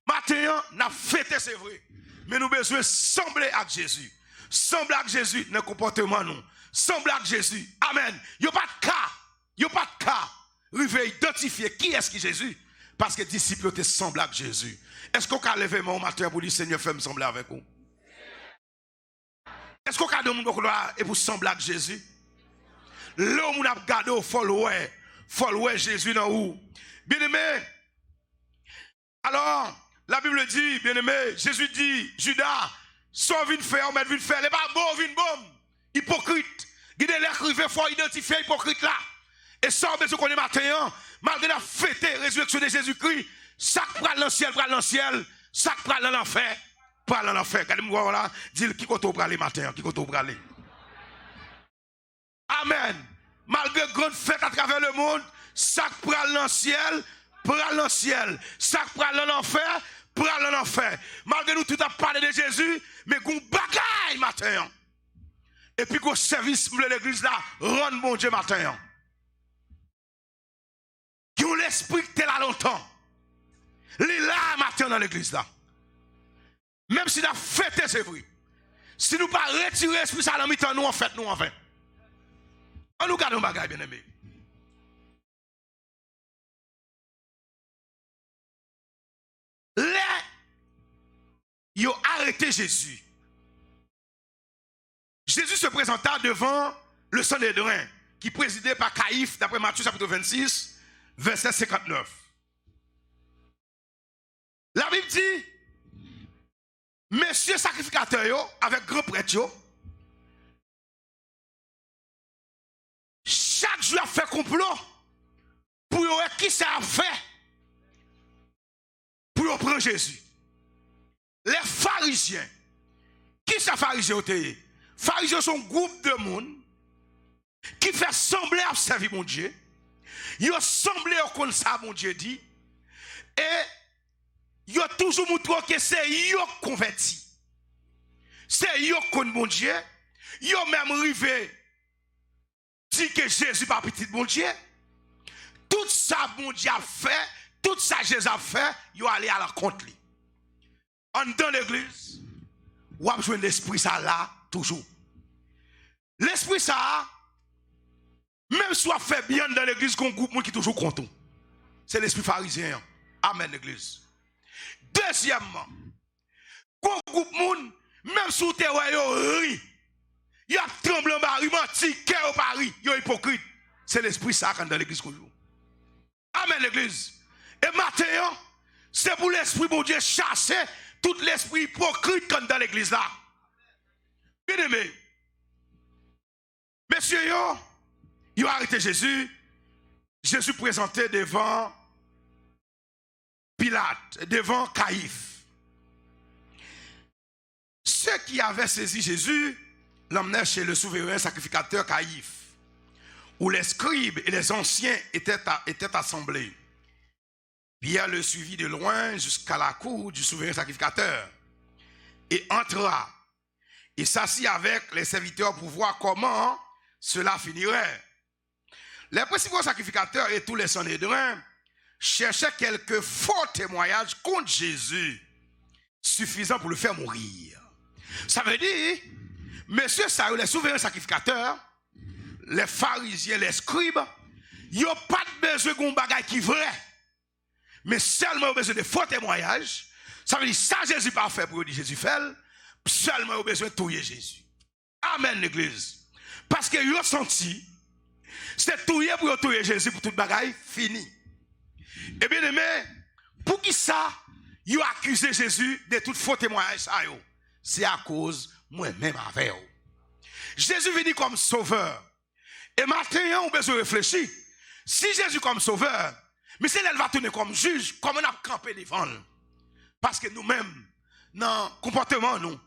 Matin, on a fêté, c'est vrai, mais nous avons besoin de sembler à Jésus. Sembler à Jésus dans le comportement, nous. Sembler à Jésus. Amen. Il n'y a pas de cas. Il n'y a pas de cas. Rive identifier qui est-ce qui est Jésus. Parce que les disciples étaient semblables à Jésus. Est-ce qu'on a levé mon matin pour dire Seigneur, fais-moi sembler avec vous? Est-ce qu'on a demandé gloire et pour sembler à Jésus? L'homme on a regardé au follower Jésus dans où? Bien aimé. Alors, la Bible dit, bien aimé, Jésus dit, Judas, soit vine faire, mais vine faire, les pas beau, vine bon, hypocrite. Guidez l'écrivain, il faut identifier hypocrite là. Et sans besoin qu'on est matin, malgré la fête, résurrection de Jésus-Christ, ça prend dans le ciel, ça prend dans l'enfer, prend dans l'enfer. Regardez-moi là, dis qui compte au aller matin, qui compte au aller. Amen. Malgré grande fête à travers le monde, ça prend dans le ciel, prend dans le ciel. Ça prend dans l'enfer, prend dans l'enfer. Malgré nous tout a parlé de Jésus, mais qu'on bagaille matin. Et puis qu'on service de l'église là, rend bon Dieu matin. Qui ont l'esprit qui est là longtemps. Il est là matin dans l'église là. Même si la fête c'est vrai. Si nous pas retirer l'esprit ça dans mi-temps, nous en fait, nous en fait. On nous garde un bagage bien aimé. Là, ils ont arrêté Jésus. Jésus se présenta devant le Sanhédrin qui présidait par Caïphe d'après Matthieu chapitre 26. Verset 59. La Bible dit, messieurs sacrificateurs, avec grand prêtre, chaque jour a fait complot pour voir qui ça a fait pour prendre Jésus. Les pharisiens, qui ça pharisiens ont été? Pharisiens sont un groupe de monde qui fait sembler à servir mon Dieu. Ils ont semblé comme ça, mon Dieu dit. Et ils ont toujours montré que c'est eux convertis. C'est eux qui mon Dieu. Ils ont même arrivé dit que Jésus pas petit mon Dieu. Tout ça, mon Dieu a fait, tout ça, Jésus a fait, ils ont allé à la contre lui. En dans l'église, vous avez besoin de l'esprit ça là, toujours. L'esprit ça, même si on fait bien dans l'église, qu'on groupe qui est toujours content. C'est l'esprit pharisien. Amen, l'église. Deuxièmement, qu'on groupe monde, même si on te ri, Il y a tremblant Paris, menti, cœur Paris, il y a hypocrite. C'est l'esprit ça quand dans l'église qu'on joue. Amen l'église. Et maintenant, c'est pour l'esprit bon Dieu chasser tout l'esprit hypocrite quand dans l'église là. Bien aimé. Messieurs, ils ont arrêté Jésus. Jésus présenté devant Pilate, devant Caïphe. Ceux qui avaient saisi Jésus l'emmenaient chez le souverain sacrificateur Caïphe, où les scribes et les anciens étaient assemblés. Pierre le suivit de loin jusqu'à la cour du souverain sacrificateur et entra et s'assit avec les serviteurs pour voir comment cela finirait. Les principaux sacrificateurs et tous les Sanhédrins cherchaient quelques faux témoignages contre Jésus, suffisants pour le faire mourir. Ça veut dire, messieurs, les souverains sacrificateurs, les pharisiens, les scribes, ils n'ont pas besoin d'un bagage qui est vrai, mais seulement besoin de faux témoignages. Ça veut dire, ça Jésus pas fait pour dire Jésus fait, seulement besoin de tuer Jésus. Amen, l'église. Parce que ils ont senti, c'est tuer pour tuer Jésus pour toute bagaille fini. Et bien aimé, pour qui ça, ils ont accusé Jésus de tout faux témoignage. C'est à cause moi-même avec eux. Jésus venu comme sauveur. Et maintenant, on a besoin de réfléchir. Si Jésus comme sauveur, mais si elle va tourner comme juge, comment on a campé devant nous? Parce que nous-mêmes, dans le comportement, nous,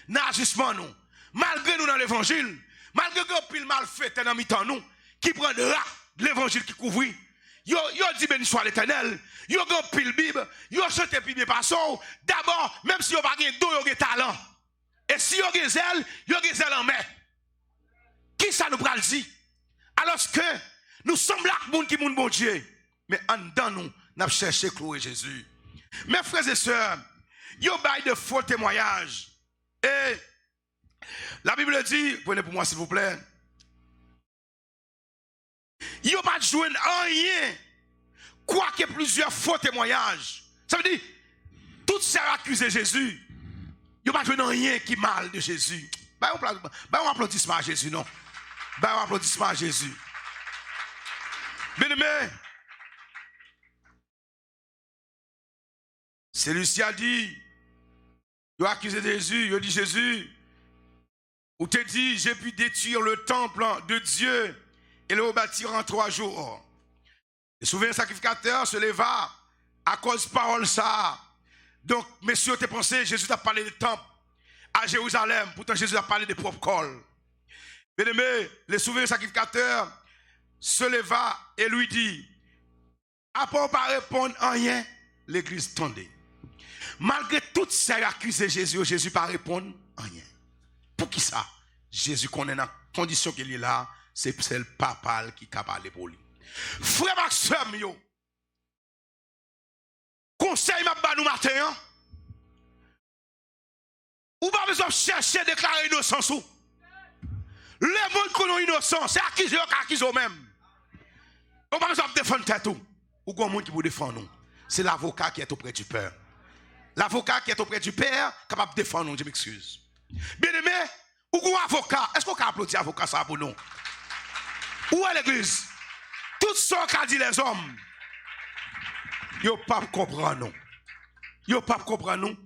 dans l'agissement, nous, malgré nous dans l'évangile, malgré que pile mal fait dans mi-temps nous, qui prend de là l'évangile qui couvre, yo dit béni soit l'Éternel, yo grand pile Bible, yo chante puis bien passons, d'abord, même si yo pas gen dos, yo gen talent. Et si yo gen zèle en main. Qui ça nous pral dit? Alors que nous sommes là moun qui moun bon Dieu, mais en dedans nous n'a cherché clouer Jésus. Mes frères et sœurs, yo bail de faux témoignages. Et la Bible dit, prenez pour moi s'il vous plaît, il n'y a pas de jouer rien, quoique plusieurs faux témoignages. Ça veut dire, toutes ces accusés Jésus, il n'y a pas de jouer rien qui mal de Jésus. Un applaudissement à Jésus, non? Un applaudissement à Jésus. Bien aimé, celui-ci a dit, il a accusé Jésus, il a dit Jésus, ou te dit, j'ai pu détruire le temple de Dieu et le rebâtir en 3 jours. Le souverain sacrificateur se leva à cause de parole ça. Donc, messieurs, tu pensé, Jésus a parlé du temple à Jérusalem, pourtant Jésus a parlé des propres cols. Bien aimé, le souverain sacrificateur se leva et lui dit, après pas répondre à rien, l'église tendait. Malgré toutes ces accusés Jésus, Jésus pas répondre à rien. Pour qui ça? Jésus connaît la condition qu'il est là, c'est le papa qui a parlé pour lui. Frère Maxime, yo, conseil m'a ba nous matin, ou pas besoin de chercher à déclarer innocence ou. Les gens qui sont innocents, c'est accusé eux-mêmes. On pas besoin de défendre tête ou. Ou grand monde qui vous défendre nous. C'est l'avocat qui est auprès du Père. L'avocat qui est auprès du Père, capable de défendre nous, je m'excuse. Bien aimé, ou grand avocat, est-ce qu'on peut applaudir avocat ça pour nous? Où est l'église? Tout ce qu'a dit les hommes, yo pas comprendre nous. Yo pas comprendre nous.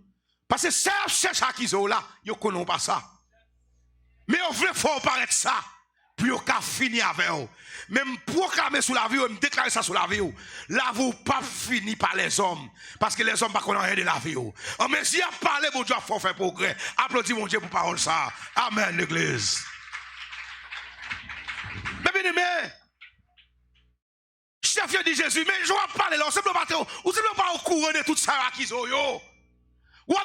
Parce que c'est cherche à qui là, yo connaissent pas ça. Mais on veut faut paraître ça. Puis on a fini avec eux. Même proclamer sous la vie, me déclarer ça sous la vie. Là, vous pas fini par les hommes. Parce que les hommes ne connaissent rien de la vie. Oh, mais si on parle, mon Dieu, il faut faire progrès. Applaudis mon Dieu pour parole ça. Amen, l'église. Mais bien aimé, chef dit Jésus, mais je vais parler là, ou simplement pas au courant de tout ça qu'ils ont yo. Ou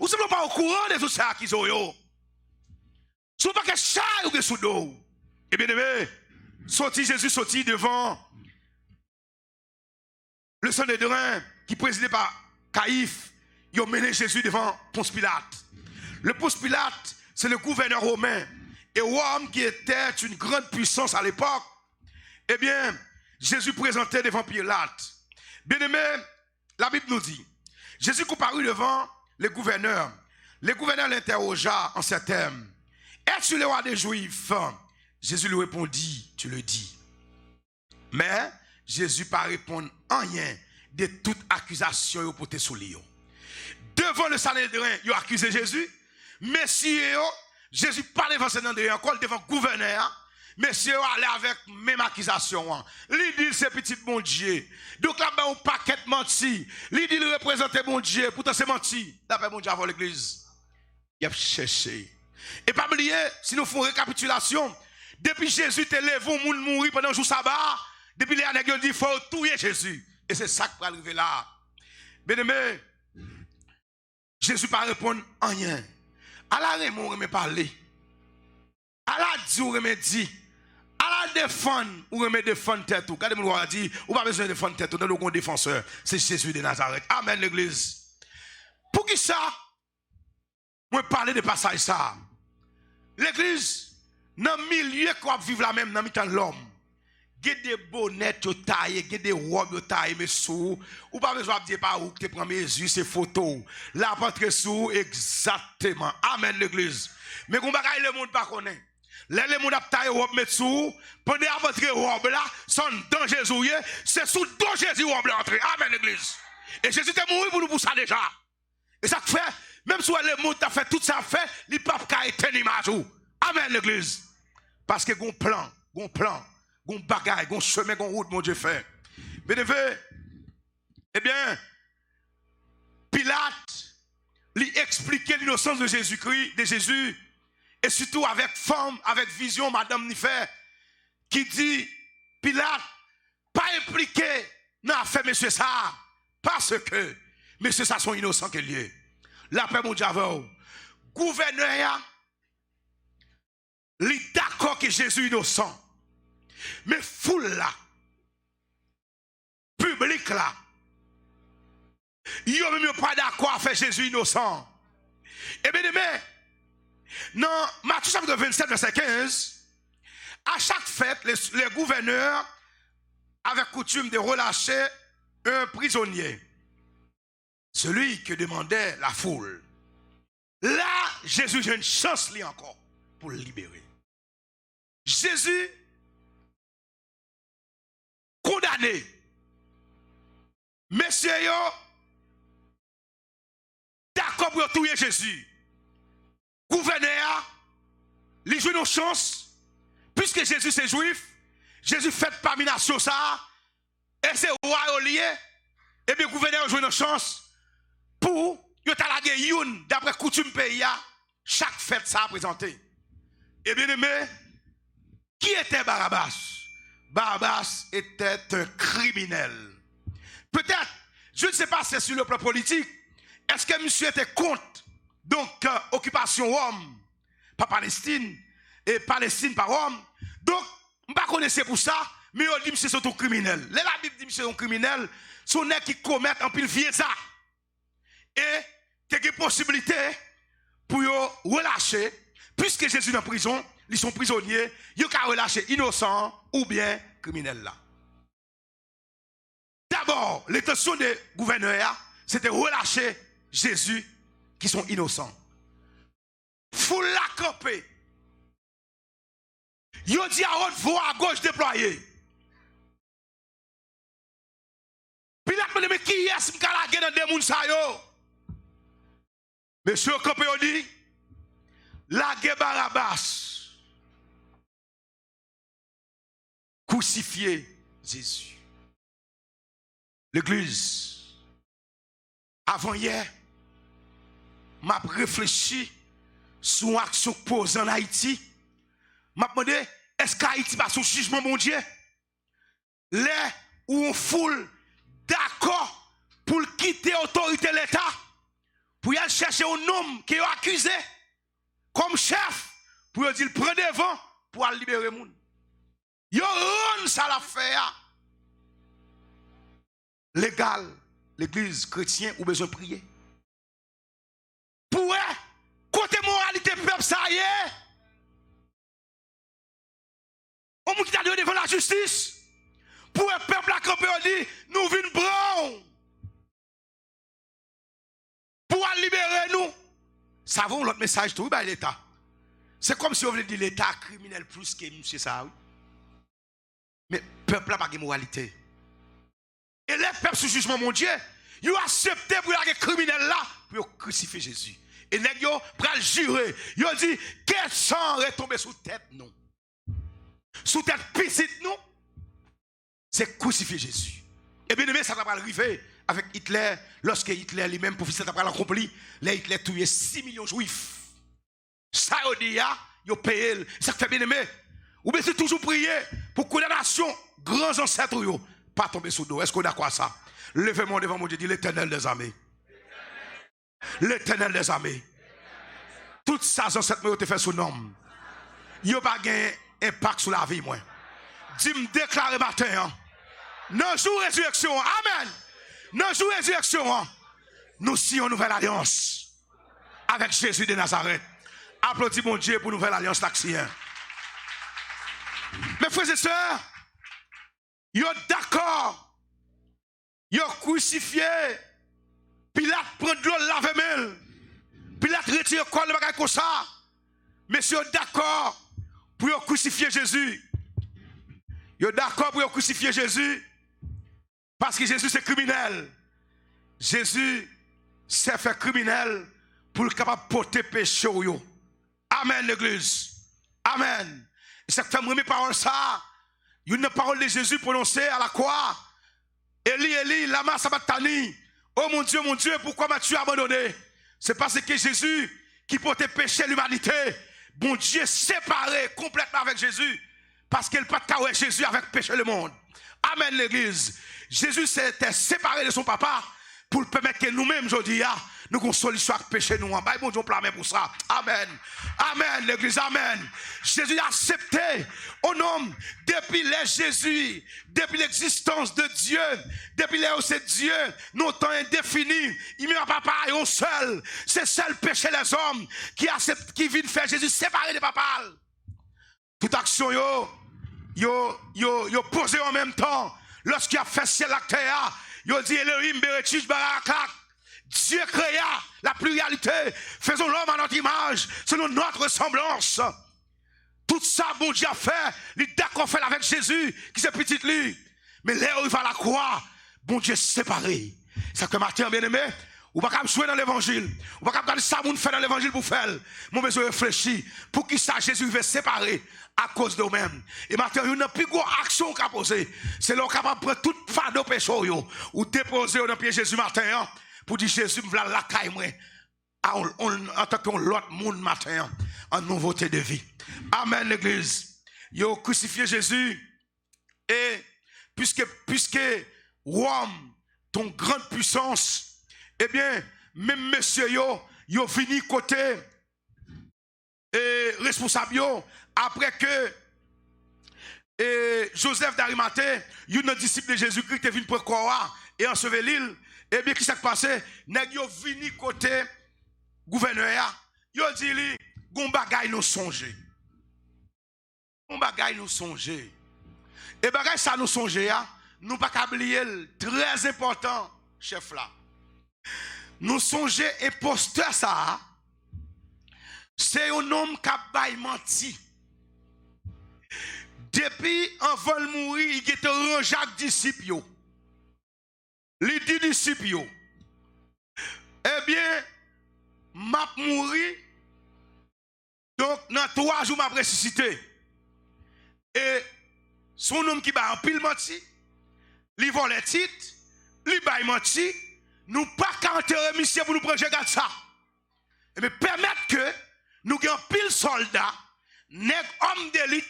simplement pas au courant de tout ça qu'ils ont yo. Si pas que ça ou que sous dos. Et bien aimé, Jésus sorti devant le Sanhédrin qui présidé par Caïphe. Ils ont mené Jésus devant Ponce Pilate. Le Ponce Pilate, c'est le gouverneur romain. Et Rome, qui était une grande puissance à l'époque, eh bien, Jésus présentait devant Pilate. Bien aimé, la Bible nous dit, Jésus comparut devant les gouverneurs. Les gouverneurs l'interrogea en ces termes. Es-tu le roi des Juifs? Jésus lui répondit, tu le dis. Mais Jésus pas répondre rien de toute accusation portée sur lui. Devant le Sanhédrin, il a accusé Jésus. Messieurs, Jésus pas devant le Sanhédrin, encore devant le gouverneur. Messieurs, allez avec même accusation. Il dit c'est petit bon Dieu. Donc là, on paquet menti. Il dit il représente bon Dieu. Pourtant c'est menti. D'après mon Dieu avant l'église. Il a cherché. Et pas oublier, si nous faisons récapitulation, depuis Jésus te levé, au monde mourir pendant le jour sabbat, depuis les années dit il faut tuer Jésus. Et c'est ça qui va arriver là. Bien-aimé, Jésus ne répond à rien. À la remon, on parler. À la dit, on dit. À la défendre, on défendre tête. Regardez-moi, on dit, on n'a pas besoin de défendre tête. On a le défenseur. C'est Jésus de Nazareth. Amen, l'église. Pour qui ça? Moi, parler de passage ça. L'église, dans le milieu qu'on vivre la même, dans le temps de l'homme. Il y a des bonnets taillés, il y a des robes taillées, mais sous. Ou pas besoin de dire par où tu prends mes yeux, ces photos. Là, pas sous, exactement. Amen, l'église. Mais qu'on bagaille le monde pas connaît. Là, le monde a taillé robe, mais sous. Pendant votre robe là, son dans Jésus, c'est sous dans Jésus robe là entrer. Amen, l'église. Et Jésus est mort pour nous pour ça déjà. Et ça fait, même si le monde a fait tout ça, fait, il ne peut pas être une image. Amen, l'église. Parce que gon plan, gon bagaille, gon chemin, gon route, mon Dieu fait. Mais eh bien, Pilate lui expliquait l'innocence de Jésus-Christ, de Jésus, et surtout avec forme, avec vision, Madame Nifer, qui dit, Pilate, pas impliqué dans l'affaire, monsieur ça, parce que monsieur ça sont innocents que lié. La paix, mon Dieu, gouverneur, il est d'accord que Jésus est innocent. Mais foule là, public là, ils n'ont même pas d'accord à faire Jésus innocent. Et bien, dans Matthieu chapitre 27, verset 15, à chaque fête, les gouverneurs avaient coutume de relâcher un prisonnier. Celui que demandait la foule. Là, Jésus a une chance lui encore pour le libérer. Jésus condamné. Messieurs, d'accord pour tuer Jésus. Gouverneur, il joue une chance. Puisque Jésus c'est juif, Jésus fait parmi les nations ça. Et c'est roi au lieu. Et bien, gouverneur joue une chance. Pour y talaguer youn d'après coutume pays, chaque fête ça a présenté. Et bien aimé, qui était Barabbas? Barabbas était un criminel. Peut-être, je ne sais pas si c'est sur le plan politique, est-ce que monsieur était contre donc occupation Rome par Palestine et Palestine par Rome? Donc, je ne connais pas pour ça, mais on dit que c'est un criminel. La Bible dit que c'est un criminel, ce n'est qui commettent un pile vieux ça. Et il y a des possibilités pour relâcher, puisque Jésus est en prison, ils sont prisonniers, ils ont relâcher innocents ou bien criminels là. D'abord, l'intention des gouverneurs, c'était relâcher Jésus qui sont innocents. Faut la camper. Ils ont dit à haute voix à gauche déployée. Puis là, mais qui est-ce qui a la guerre dans des mouns? Monsieur Campé dit, la guerre Barabbas, crucifier Jésus. L'église, avant hier, m'a réfléchi sur l'action posée en Haïti. M'a demandé, est-ce qu'Haïti va son jugement, mon Dieu? Là où on foule d'accord pour quitter l'autorité de l'État, pour y aller chercher un homme qui est accusé comme chef, pour dire prendre devant pour aller libérer le monde. Yo rend ça l'affaire. Légal, l'église chrétienne ou besoin de prier. Pour côté moralité peuple ça y est. On m'a dit devant la justice. Pour le peuple à camper on dit nous venons prendre. Pour libérer nous. Ça vaut l'autre message tout par l'État. C'est comme si on voulait dire l'État criminel plus que monsieur ça. Oui. Mais le peuple n'a pas de moralité. Et les peuples sous jugement mon Dieu, ils ont accepté pour les criminels là pour crucifier Jésus. Et les gens ont juré. Ils ont dit, quel sang est tombé sous tête nous? Sous tête petite nous? C'est crucifier Jésus. Et bien aimé, ça va arriver avec Hitler, lorsque Hitler lui-même, pour faire ça, va l'accompli, là Hitler a tué 6 millions de juifs. Ça, il a payé. Ça fait bien aimé. Ou bien c'est toujours prier pour que la nation, grands ancêtres, pas tomber sous dos. Est-ce qu'on a quoi ça? Levez-moi devant mon Dieu, dit l'Éternel des armées. L'Éternel des armées. Toutes ces ancêtres ont été fait sous nom. Ils n'ont pas gagné impact sur la vie, moi. Dis-moi, déclarez matin. Non, jour résurrection. Amen. Non, jour résurrection. Nous sommes en nouvelle alliance avec Jésus de Nazareth. Applaudis mon Dieu pour nouvelle alliance taxien. Mes frères et sœurs, ils sont d'accord. Ils ont crucifié. Pilate prend de l'eau, lave main. Pilate retire le corps de bagage comme ça. Mais ils sont d'accord pour crucifier Jésus. Ils sont d'accord pour crucifier Jésus. Parce que Jésus c'est criminel. Jésus s'est fait criminel pour le capable de porter péché. Amen l'église. Amen. Et ça fait mes paroles ça. Une parole de Jésus prononcée à la croix. Eli, Eli, lama sabachthani. Oh mon Dieu, pourquoi m'as-tu abandonné? C'est parce que Jésus qui portait péché l'humanité. Bon Dieu séparé complètement avec Jésus. Parce qu'il n'a pas de Jésus avec péché le monde. Amen l'église. Jésus s'était séparé de son papa pour permettre que nous-mêmes, aujourd'hui, nous avons une solution avec péché nous. Bon Dieu plein pour ça. Amen. Amen l'église. Amen. Jésus a accepté au nom depuis Jésus, depuis l'existence de Dieu, depuis c'est Dieu, nos temps indéfinis. Il n'y a pas papa et au seul. C'est seul péché les hommes qui viennent faire Jésus séparé de papa. Toute action yo posé en même temps. Lorsqu'il a fait ciel la terre, il dit Elohim Bereshit Barakak. Dieu créa la pluralité. Faisons l'homme à notre image, selon notre ressemblance. Tout ça, bon Dieu a fait. Il est d'accord fait avec Jésus, qui c'est petit lui. Mais là où il va à la croix, bon Dieu séparé. Ça que matin, bien aimé, ou pas jouer dans l'évangile. Ou pas regarder ça, mon fait dans l'évangile pour faire. Mon besoin réfléchir. Pour qui ça, Jésus veut séparer à cause de nous-mêmes. Et maintenant, il y a une plus grosse action qu'a posée. C'est là capable de prendre tout fardeau péché ou déposer dans pied Jésus matin. Pour dire Jésus me la caille moi en tant que l'autre monde matin en nouveauté de vie. Amen l'église. Ils ont crucifié Jésus et puisque Rome ton grande puissance, eh bien même monsieur yo fini côté et responsable après que Joseph d'Arimathée, un disciple de Jésus-Christ est venu pour croire et ensevelir. Eh bien, qui s'est passé? Nèg yo vini côté gouverneur, yo dit li, gon bagay nous songer. Gon bagay nous songer. Et bagay ça nous songer, nous pas oublier très important, chef là. Nous songer imposteur ça, c'est un homme qui a bay menti. Depuis avant de mourir, il était rangé avec disciples. Les 10 disciples, eh bien, m'a mouru, donc dans 3 jours m'a ressuscité. Et son homme qui va en pile menti, il vole les titres, il va menti, nous pas qu'à enterrer monsieur pour nous prendre garde ça. Et bien permettre que nous ayons pile soldats, nèg homme d'élite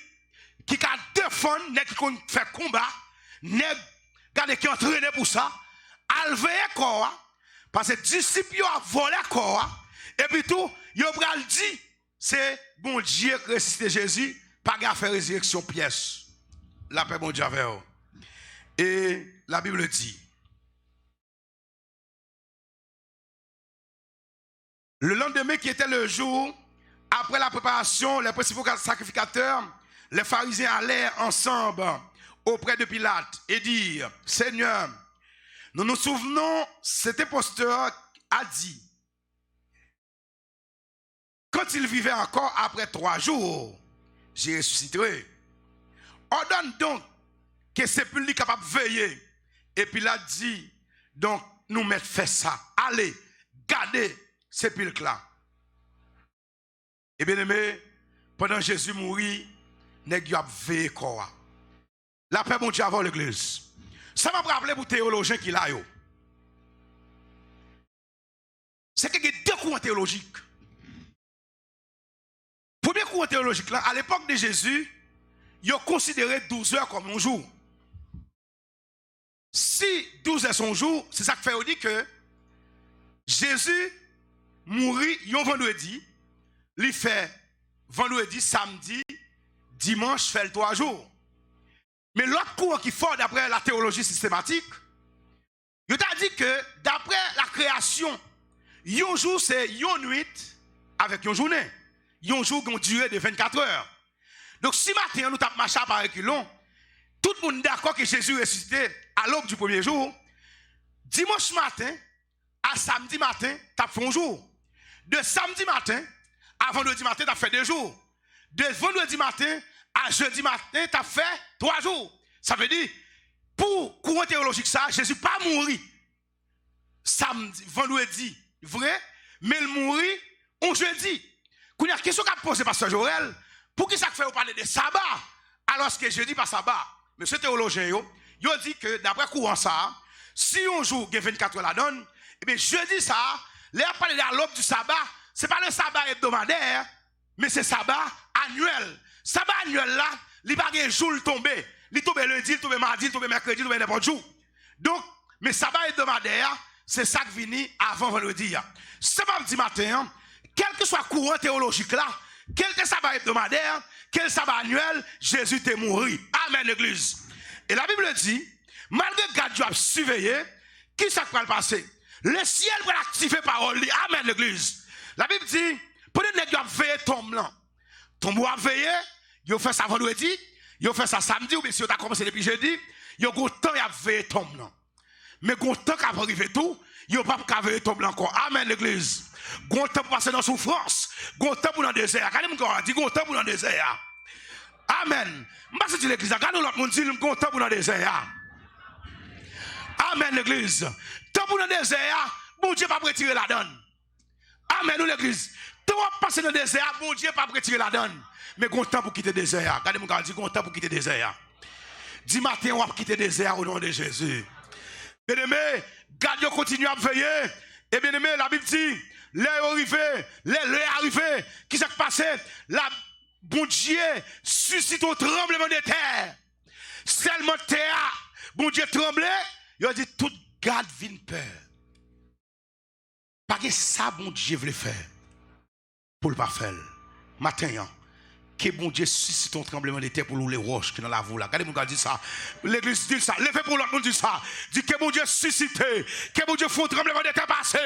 qui a défendre, nèg qui fait combat, nèg garde qui entraîné pour ça. Alvé quoi parce que disciples a volé quoi et puis tout yo pral dit c'est bon Dieu qui ressuscité Jésus pas gars faire résurrection pièce la paix bon Dieu avec eux. Et la Bible dit le lendemain qui était le jour après la préparation les principaux sacrificateurs les pharisiens allèrent ensemble auprès de Pilate et dirent Seigneur, nous nous souvenons, cet imposteur a dit, quand il vivait encore après 3 jours, j'ai ressuscité. Ordonne donc que sépulcre capable de veiller. Et puis il a dit, donc nous mettre fait ça. Allez, gardez sépulcre là. Et bien aimé, pendant Jésus mourit, nèg a veillé quoi. La paix mon Dieu avant l'église. Ça m'a rappelé pour théologiens qui là yo. C'est qu'il y a deux courants théologiques. Premier courant théologique là, à l'époque de Jésus, ils ont considéré 12 heures comme un jour. Si 12 heures sont un jour, c'est ça qui fait dire que Jésus mourit un vendredi, il fait vendredi, samedi, dimanche, fait le 3 jours. Mais l'autre courant qui fort d'après la théologie systématique, il a dit que d'après la création, un jour c'est une nuit avec une journée. Un jour qui a une durée de 24 heures. Donc si matin nous tapons marché par reculons, tout le monde est d'accord que Jésus est ressuscité à l'aube du premier jour. Dimanche matin à samedi matin, tu as fait un jour. De samedi matin à vendredi matin, tu as fait 2 jours. De vendredi matin à jeudi matin, tu as fait 3 jours. Ça veut dire, pour courant théologique, ça, Jésus pas mourir samedi, vendredi, vrai, mais il mourit un jeudi. Quand il y a une question qu'a posée Pasteur Joël, pour qui ça fait parler de sabbat, alors que jeudi pas sabbat? Monsieur théologien, il dit que d'après courant ça, si on joue 24 heures la donne, et bien jeudi ça, là parler de l'aube du sabbat, c'est pas le sabbat hebdomadaire, mais c'est sabbat annuel. Sabbat annuel là, il n'y a pas de jour tombé. Il tombe lundi, il tombe mardi, il tombe mercredi, il tombe n'importe jour. Donc, mais sabbat hebdomadaire, c'est ça qui vient avant vendredi. Samedi matin, quel que soit le courant théologique là, quel que soit sabbat hebdomadaire, quel sabbat annuel, Jésus est mort. Amen, l'église. Et la Bible dit, malgré que Dieu a surveillé, qui ça va le passer? Le ciel va activer parole. Amen, l'église. La Bible dit, pour les nègres qui ont veillé tombe là. Tombe a veillé, ils ont fait ça vendredi, ils ont fait ça samedi, ou bien si ils ont commencé depuis jeudi, ils ont eu temps à veiller tombe là. Mais quand temps qu'à arriver tout, ils n'ont pas qu'à veiller tombe là encore. Amen, l'église. Quand temps pour passer dans la souffrance, quand temps pour dans le désert. Quand on dit quand temps pour dans le désert. Amen. Je ne sais pas si l'église, quand l'autre monde dit quand temps pour dans le désert. Amen, l'église. Temps pour dans le désert, bon Dieu pas retirer la donne. Amen, l'église. Temps pour passer dans le désert, bon Dieu pas retirer la donne. Mais quand temps pour quitter le désert. Regardez mon gars, dit quand temps pour quitter le désert. Dis matin, on va quitter le désert au nom de Jésus. Bien-aimé, garde continue à veiller. Et bien aimé, la Bible dit, l'heure arrivée, l'heure arrivée, qui s'est passé? La bon Dieu suscite un tremblement de terre. Seulement terre, bon Dieu tremblait, il a dit, toute garde vient peur. Parce que ça, bon Dieu voulait faire. Pour le pas faire. Matin, que bon Dieu suscite un tremblement de terre pour nous les roches qui dans la voie là. Regardez mon gars dit ça. L'église dit ça. Levez pour l'autre monde dit ça. Dit que bon Dieu suscite. Que bon Dieu fait un tremblement de terre passer.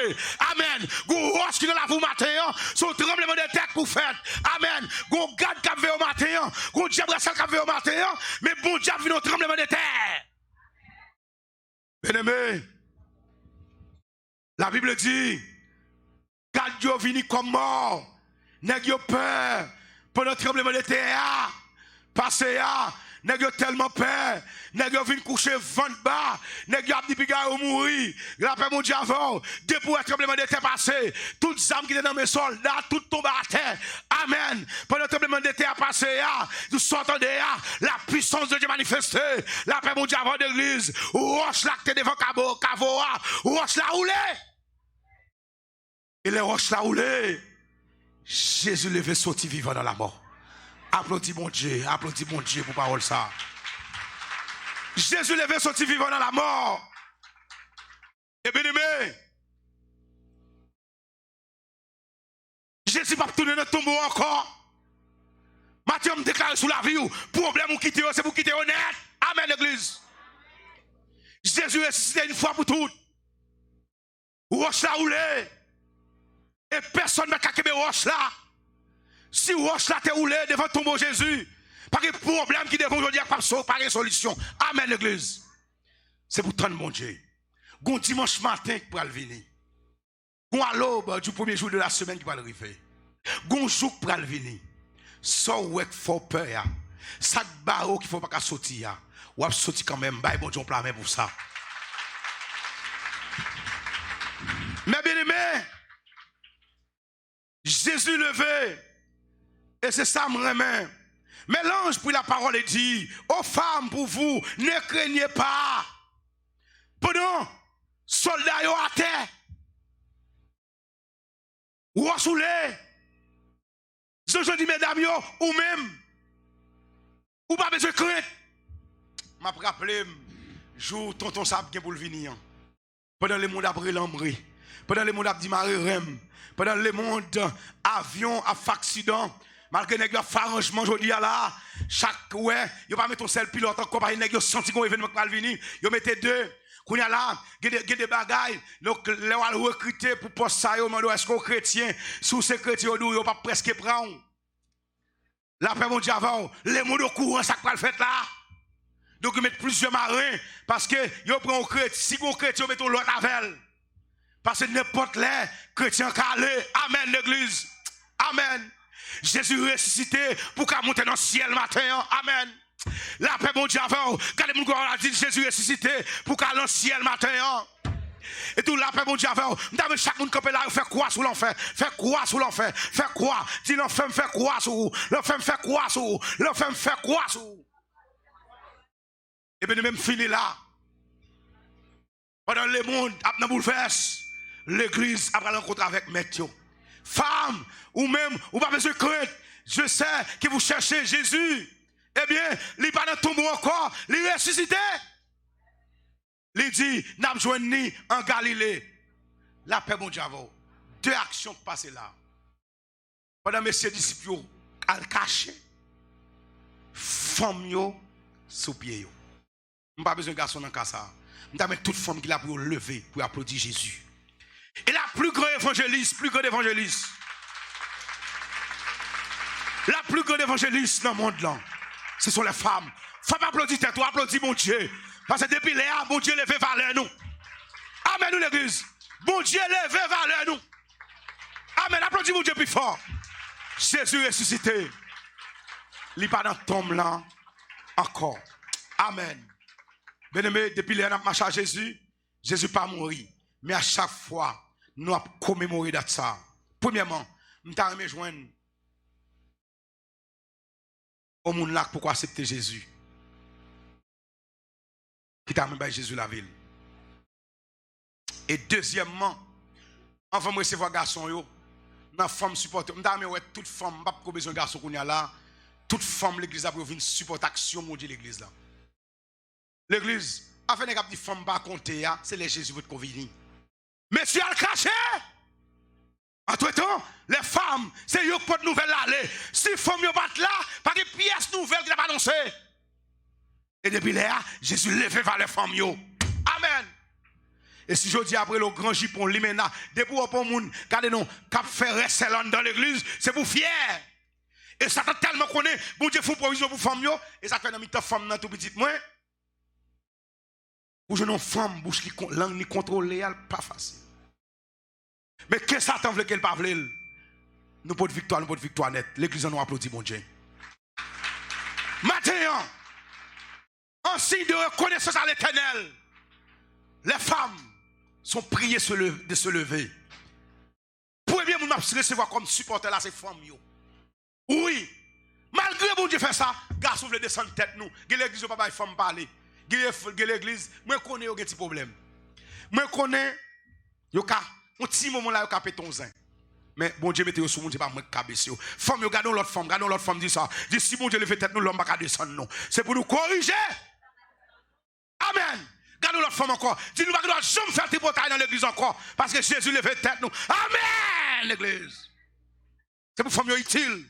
Amen. Gon roche qui dans la voie matin. Son tremblement de terre pour faire. Amen. Gon garde qui veut au matin. Gon diable qui veut au matin. Mais bon Dieu vient un tremblement de terre. Bien-aimé. La Bible dit. Quand Dieu vient comme mort. Nèg yo peur. Pendant le tremblement de terre, passé à, nèg yo tellement peur, nèg yo vinn coucher vent bas, nèg yo a dit piga ou mourir, la paix mon Dieu avant, depuis le tremblement de terre passé, toutes les âmes qui étaient dans mes soldats, tout tombe à terre. Amen. Pendant le tremblement de terre passé à, nous sortons de là, la puissance de Dieu manifestée, la paix mon Dieu avant l'église, roche là qui était devant Kavoa, roche là roulé. Et les roches là roulé. Jésus levé sorti vivant dans la mort. Applaudis mon Dieu pour parole ça. Jésus levé sorti vivant dans la mort. Et bien aimé, Jésus va tourner dans le tombeau encore. Matthieu me déclare sous la vie, problème ou quitter, c'est pour quitter honnête. Amen l'église. Jésus est ressuscité une fois pour toutes. Roche la roulé. Et personne ne va cacher roche là. Si roche là t'es roulé devant ton beau Jésus, pas de problème qui devant aujourd'hui pas de solution. Amen l'église. C'est pour tant de mon Dieu. Gon dimanche matin qui va venir. Gon à l'aube du premier jour de la semaine qui va arriver. Gonjouk pral vini. So wek faut peur. Sak barreau qu'il faut pas sortir. Ou ap sorti quand même. Bye bon Dieu plan pour ça. Mais bien aimé, Jésus levé. Et c'est ça me remet. Mais l'ange pour la parole est dit, aux femmes pour vous, ne craignez pas. Pendant soldats à terre, ou à soulé, je dis mesdames, ou même, ou pas besoin de crainte. Je me rappelle, jour tonton Sab qui est pour le venir. Pendant le monde après l'ambri, pendant le monde après Marie-Rem, pendant le monde avion à accident. Malgré que vous avez fait arrangement aujourd'hui là, chaque ouais, vous pas mettre ton seul pilote encore parce que vous senti qu'on événement qui va venir, vous mettez deux. Quand y a là, il y a des bagailles, donc les va recruter pour poste ça, vous demandez est-ce qu'on chrétien, sous ces chrétiens vous pas presque prendre. Là après mon Dieu avant, les mots de courant ça va le faire là. Donc vous mettez plusieurs marins parce que vous prenez un chrétien, si vous chrétien vous mettez l'autre avec. Parce que n'importe les chrétiens calés, amen l'église. Amen. Jésus ressuscité pour qu'il monte dans le ciel matin. Amen. La paix, mon Dieu, avant. Regardez mon gars, dit Jésus ressuscité pour qu'il aille dans le ciel matin. Et tout la paix, mon Dieu, avant. Nous chaque monde qui est là, fait quoi sur l'enfer? Fait quoi sur l'enfer? Fait quoi? Dis l'enfer fait quoi sur vous? L'enfer fait quoi sur vous? L'enfer fait quoi sur vous? Et bien, nous même fini là. Pendant le monde, après bouleverse, l'église a rencontré avec Matthieu. Femme, ou même, ou pas besoin de crainte. Je sais que vous cherchez Jésus. Eh bien, il n'est pas dans le tombeau encore, il est ressuscité. Il dit, n'a pas besoin ni en Galilée. La paix, mon Dieu, deux actions qui passent là. Pendant que mes disciples ont caché, femme yo sous pied yo. Je n'ai pas besoin de garçon dans le cas ça. Je vais mettre toute femme qui a pour lever, pour applaudir Jésus. Et la plus grande évangéliste, la plus grande évangéliste dans le monde là, ce sont les femmes. Femmes applaudissent toi, applaudis mon Dieu. Parce que depuis là, bon Dieu levé valeur nous. Amen nous l'église. Bon Dieu levé valeur nous. Amen, applaudis mon Dieu plus fort. Jésus ressuscité. Il n'est pas dans le tombe là encore. Amen. Bien-aimé, depuis là, on a marché à Jésus. Jésus pas mourir. Mais à chaque fois, nous avons commémoré de ça. Premièrement, nous avons rejoindre au monde là pour accepter Jésus. Qui t'a amené Jésus la ville. Et deuxièmement, enfin, moi, recevoir garçon, yo, ma femme supporte. Nous avons toute femme, pas besoin de garçon qu'on y a là. Toute femme, l'église a besoin de supporter action, mon Dieu, l'église là. L'église, afin de dire femme pas compter, c'est les Jésus votre convenu. Monsieur al caché. Entre-temps, les femmes, c'est eux qui portent nouvelle aller. Si les femmes ne sont pas là, pas de pièces nouvelles qui n'a pas annoncé. Et depuis là, Jésus levé vers les femmes. Amen. Et si je dis après le grand jupon, l'imena, depuis pour le monde, regardez nous, cap faire rester dans l'église, c'est pour fier. Et ça t'a tellement connu, bon Dieu fait provision pour femmes, et ça fait dans mi-temps femme dans tout petit moins. Pour une femme, bouche qui langue ni contrôlée, pas facile. Mais qu'est-ce que Satan veut qu'elle pas veut? Nous pas de victoire nette. L'église nous applaudit mon Dieu. Maintenant, en signe de reconnaissance à l'Éternel, les femmes sont priées de se lever. Premier, nous recevoir comme supporter là, c'est femmes. Oui, malgré mon Dieu fait ça, garçon veut descendre tête nous. L'église ne peut pas femme parler. L'église, moi je connais un petit problème. Moi je connais, un petit moment là, il y a pété ton zin. Mais bon Dieu, mettez-vous sur mon Dieu, pas moi qui cabasse. Femme, regardons l'autre femme, dit ça. Dit si mon Dieu levé tête nous, l'homme va descendre nous. C'est pour nous corriger. Amen. Gardons l'autre femme encore. Dis nous, ne jamais faire tes batailles dans l'église encore. Parce que Jésus levé tête nous. Amen, l'église. C'est pour femme utile.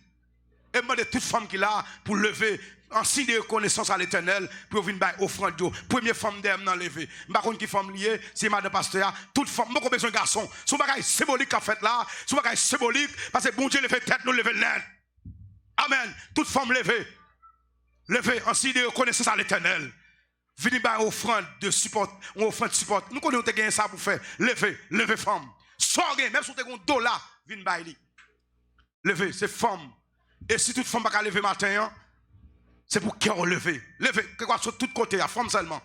Et demandez toute femme qui l'a pour lever en signe de reconnaissance à l'Éternel pour venir offrande. Première femme d'aime dans lever. Par contre qui femme liée, c'est madame pasteur, toute femme, beaucoup besoin de garçon. Son bagage symbolique qu'a fait là, son bagage symbolique parce que bon Dieu levé tête nous lever l'air. Amen. Toute femme levée. Levée en signe de reconnaissance à l'Éternel. Venez offrande de support, on offrande de support. Nous connaissons gagner ça pour faire. Levez femme. Sorgez même si vous avez $1, venez bailler. Levé, c'est femme. Et si toute femme n'a pas lever matin, c'est pour qu'on lever. Lever, que quoi sur tous côtés, à femme seulement.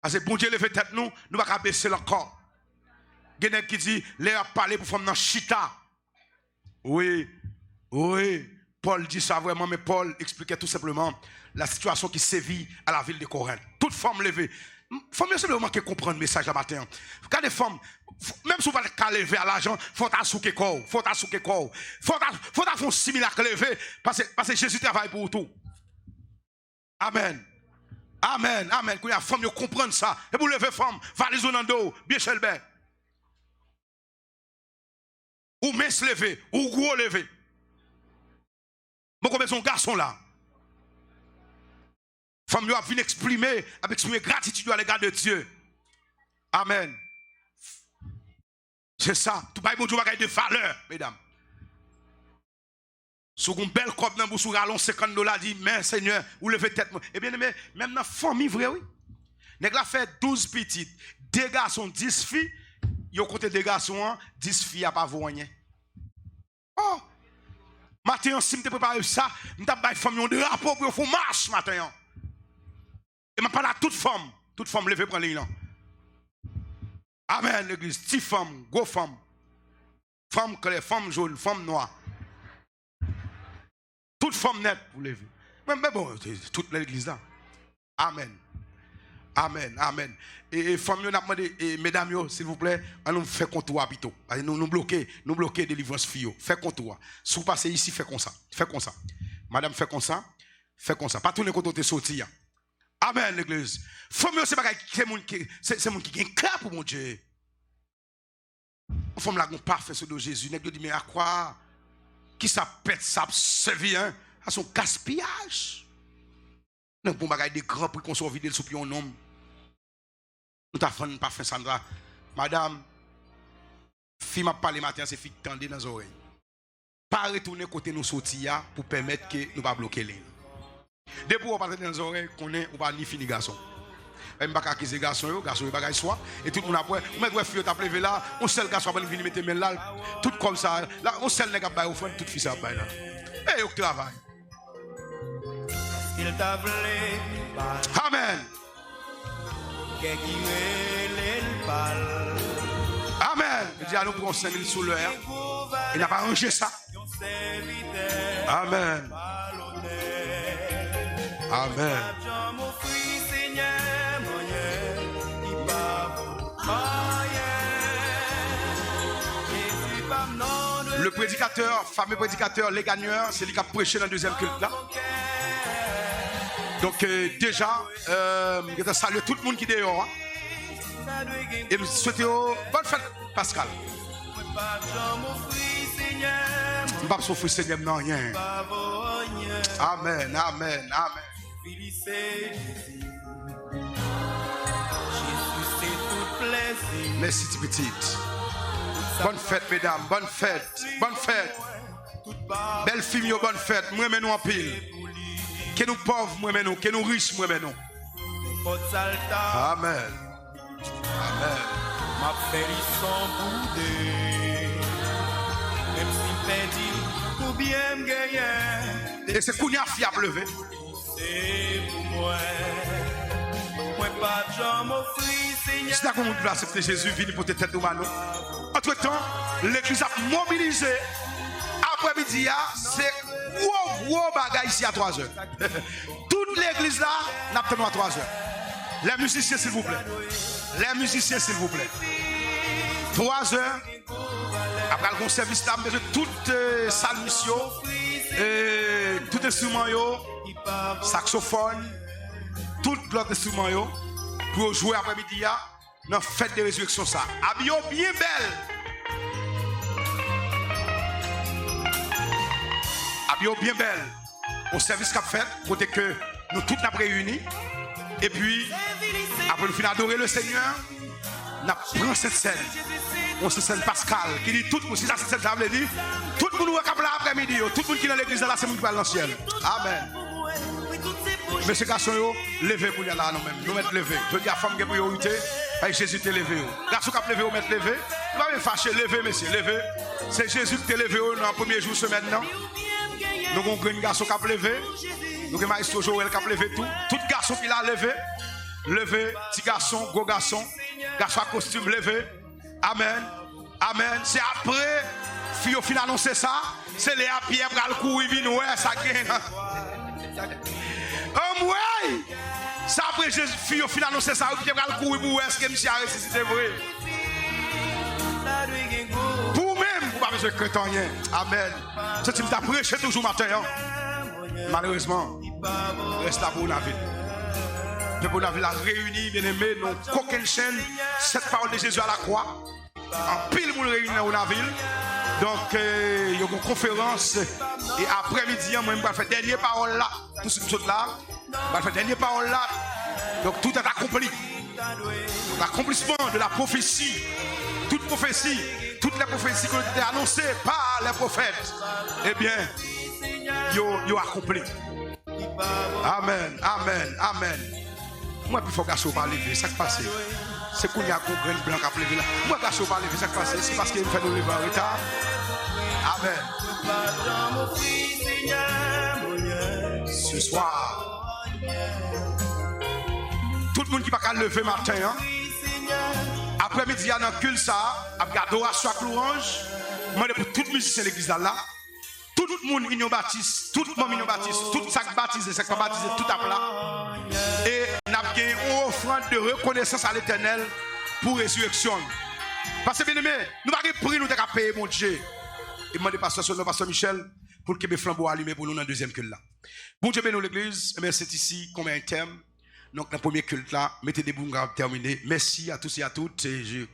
Parce que bon Dieu lever tête nous, nous ne pouvons pas baisser le corps. Il y a qui dit, les a parlé pour femme dans chita. Oui, oui. Paul dit ça vraiment, mais Paul expliquait tout simplement la situation qui sévit à la ville de Corinthe. Toute femme levée. Il faut mieux simplement comprendre le message la matin. Regardez les femmes, même si vous ne pouvez pas lever à l'argent, il faut t'assouquer corps. Il faut t'assouquer corps. Il faut faire un similaire lever parce que Jésus travaille pour tout. Amen. Amen. Amen. Quand il y a femme, vous comprenez ça. Et pour lever femme, valise dans le dos, bien chez le bain. Ou mince lever, ou gros lever. Bon, combien son garçon là? Femme doit venir exprimer gratitude à l'égard de Dieu. Amen. C'est ça. Tout le monde a de valeur, mesdames. Sous une belle coupe dans bouche, allons $50, dit, mais Seigneur, vous levez tête. Eh bien, même dans la famille, vrai, oui. Nèg la fait 12 petites, 2 garçons, 10 filles. Yo côté 2 garçons, 10 filles à pas voir rien. Oh! Matin, si je prépare ça, je vais faire famille de rapport pour faire marche matin. Et je parle à toute femme levée prendre l'île. Amen, l'église. Petite femme, gros femme. Femme claire, femme jaune, femme noire. Toute femme nette, vous levez. Mais bon, toute l'église là. Amen. Amen, amen. Et famille, on a demandé, mesdames, s'il vous plaît, on nous fait contour plutôt. Nous bloquer délivrance fille. Fait contour. Si vous passez ici, fait comme ça. Fait comme ça. Madame, fait comme ça. Fait comme ça. Pas tourner quand on est sorti. Amen, l'église. Famille, c'est mon qui est clair pour mon Dieu. Femme là, on parfait sur de Jésus. Nèg dit mais à quoi? Qui ça pète ça servi hein? À son gaspillage. Nous bon bagay des grands prix qu'on soit vidé le sous un homme. Nous t'a fait pas fait Sandra. Madame, fille m'a parlé matin, c'est fille tendue dans les oreilles. Pas retourner côté nous sortir pour permettre que nous pas bloquer l'île. Depuis on parle dans les oreilles, qu'on est ou pas ni fini garçon. Même pas accuser garçon bagay soit et tout le monde après, on met fille t'a levé là, on seul garçon va venir mettre main là, tout comme ça. Là on seul nèg ba offrande toute fille ça ba là. Et au travail. Il t'a voulu. Amen. Amen. Je dis à nous pour 5 minutes sous l'heure. Il n'a pas rangé ça. Amen. Amen. Le prédicateur, fameux prédicateur, les gagneurs, c'est lui qui a prêché dans le deuxième culte là. Donc déjà, je salue tout le monde qui est dehors. Hein. Et nous souhaitons bonne fête, Pascal. Je ne vais pas souffrir, Seigneur, non, rien. Amen, amen, amen. Merci, petite. Bonne fête, mesdames, bonne fête, bonne fête. Belle fille, bonne fête. Moi, nous en pile. Que nous pauvres, moi, nous. Que nous riches, moi, nous. Amen. Amen. Ma félie sans bouder. Même si perdu, pour bien me gagner. Et c'est qu'on y a fiable levé. C'est pour moi. Moi, pas de gens m'offrir, Seigneur. C'est là qu'on peut accepter Jésus, venir pour tes têtes de mano. Entre-temps, l'église a mobilisé. Après-midi, c'est gros bagaille ici à 3 heures. Toute l'église là, n'a pas à 3 heures. Les musiciens, s'il vous plaît. Les musiciens, s'il vous plaît. 3 heures. Après le service là, toute salle mission, tout instrument, saxophone, tout l'autre instrument, pour jouer après-midi, dans la fête de résurrection. Ça. Habillons bien belle. Habillons bien belle. Au service qu'a fait, côté que nous tous nous réunis. Et puis, après nous finir adorer le Seigneur, nous prenons cette scène. On se scène Pascal qui dit tout le monde, si ça c'est ça veut dire, tout le monde qui est là après-midi, tout le monde qui est dans l'église là, c'est le monde qui va dans le ciel. Amen. Monsieur garçon, levez pour y aller là nous-mêmes. Nous mettons lever. Je dis à la femme qui est priorité, Jésus t'a levé. Garçon qui a levé, mettre levé. Il va me fâcher, levé, monsieur, levé. C'est Jésus qui t'a levé dans le premier jour semaine. Nous avons un garçon qui a levé. Nous avons un maestro Joël qui a levé tout. Tout garçon qui l'a levé. Levé, petit garçon, gros garçon. Garçon à costume levé. Amen. Amen. C'est après, fille au final annoncer ça. C'est les Pierre qui le courir, il vient, ça gagne. Oh, ouais. Ça après, fille au final annoncer ça. Pierre qui le courir, pour est-ce que monsieur a ressuscité vrai? Pour même, vous n'avez pas besoin de rien. Amen. C'est ce que tu as prêché toujours matin. Malheureusement, reste là pour la ville. Le peuple de la ville a réuni, bien aimé, non qu'aucune chaîne, cette parole de Jésus à la croix. En pile, vous le réunissez dans la ville. Donc, il y a une conférence. Et après-midi, moi, je vais faire dernière parole là. Tout ce que là. Je vais faire dernière parole là. Donc, tout est accompli. L'accomplissement de la prophétie. Toutes les prophéties qui ont été annoncées par les prophètes. Eh bien, ils ont accompli. Amen, amen, amen. Moi, il faut que je ne lever, ça qui passe. C'est qu'on y a un grain blanc qui a levé là. Moi, je ne pas lever, ça qui passe. C'est parce qu'il me fait nous lever en retard. Amen. Ce soir, tout le monde qui va pas lever matin, hein? Après-midi, il y a un culte ça, à regarder l'oration avec l'orange. Moi, pour tout musicien de l'église là, tout le monde union baptiste, tout le monde union baptiste, tout ça baptisé, ça pas baptisé, tout à plat. Et nous avons une offrande de reconnaissance à l'Éternel pour résurrection. Parce que bien aimé, nous n'avons pas pris nous de payer mon Dieu. Et demandez pasteur Michel pour que le flambeau allumé pour nous dans le deuxième culte là. Bon Dieu bénisse l'église, mais c'est ici qu'on met un thème. Donc dans le premier culte là, mettez des boules terminé. Merci à tous et à toutes. Et je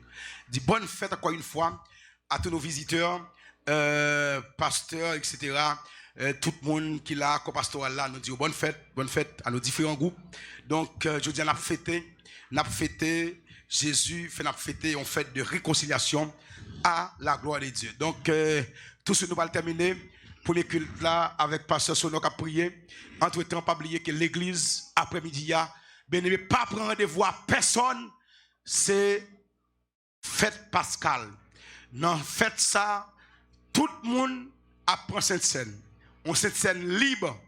dis bonne fête encore une fois à tous nos visiteurs. Pasteurs, etc. Tout le monde qui est là, co-pastoral là, nous dit bonne fête à nos différents groupes. Donc, je dis, on a fêté Jésus, fait une fête de réconciliation à la gloire de Dieu. Donc, tout ce nous va le terminer. Premier culte là, avec Pasteur Sono qui a prié. Entre-temps, pas oublier que l'église, après-midi, bien aimé, pas prendre rendez-vous à personne, c'est fête Pascal. Non, fête ça. Tout le monde apprend cette scène. On cette scène libre.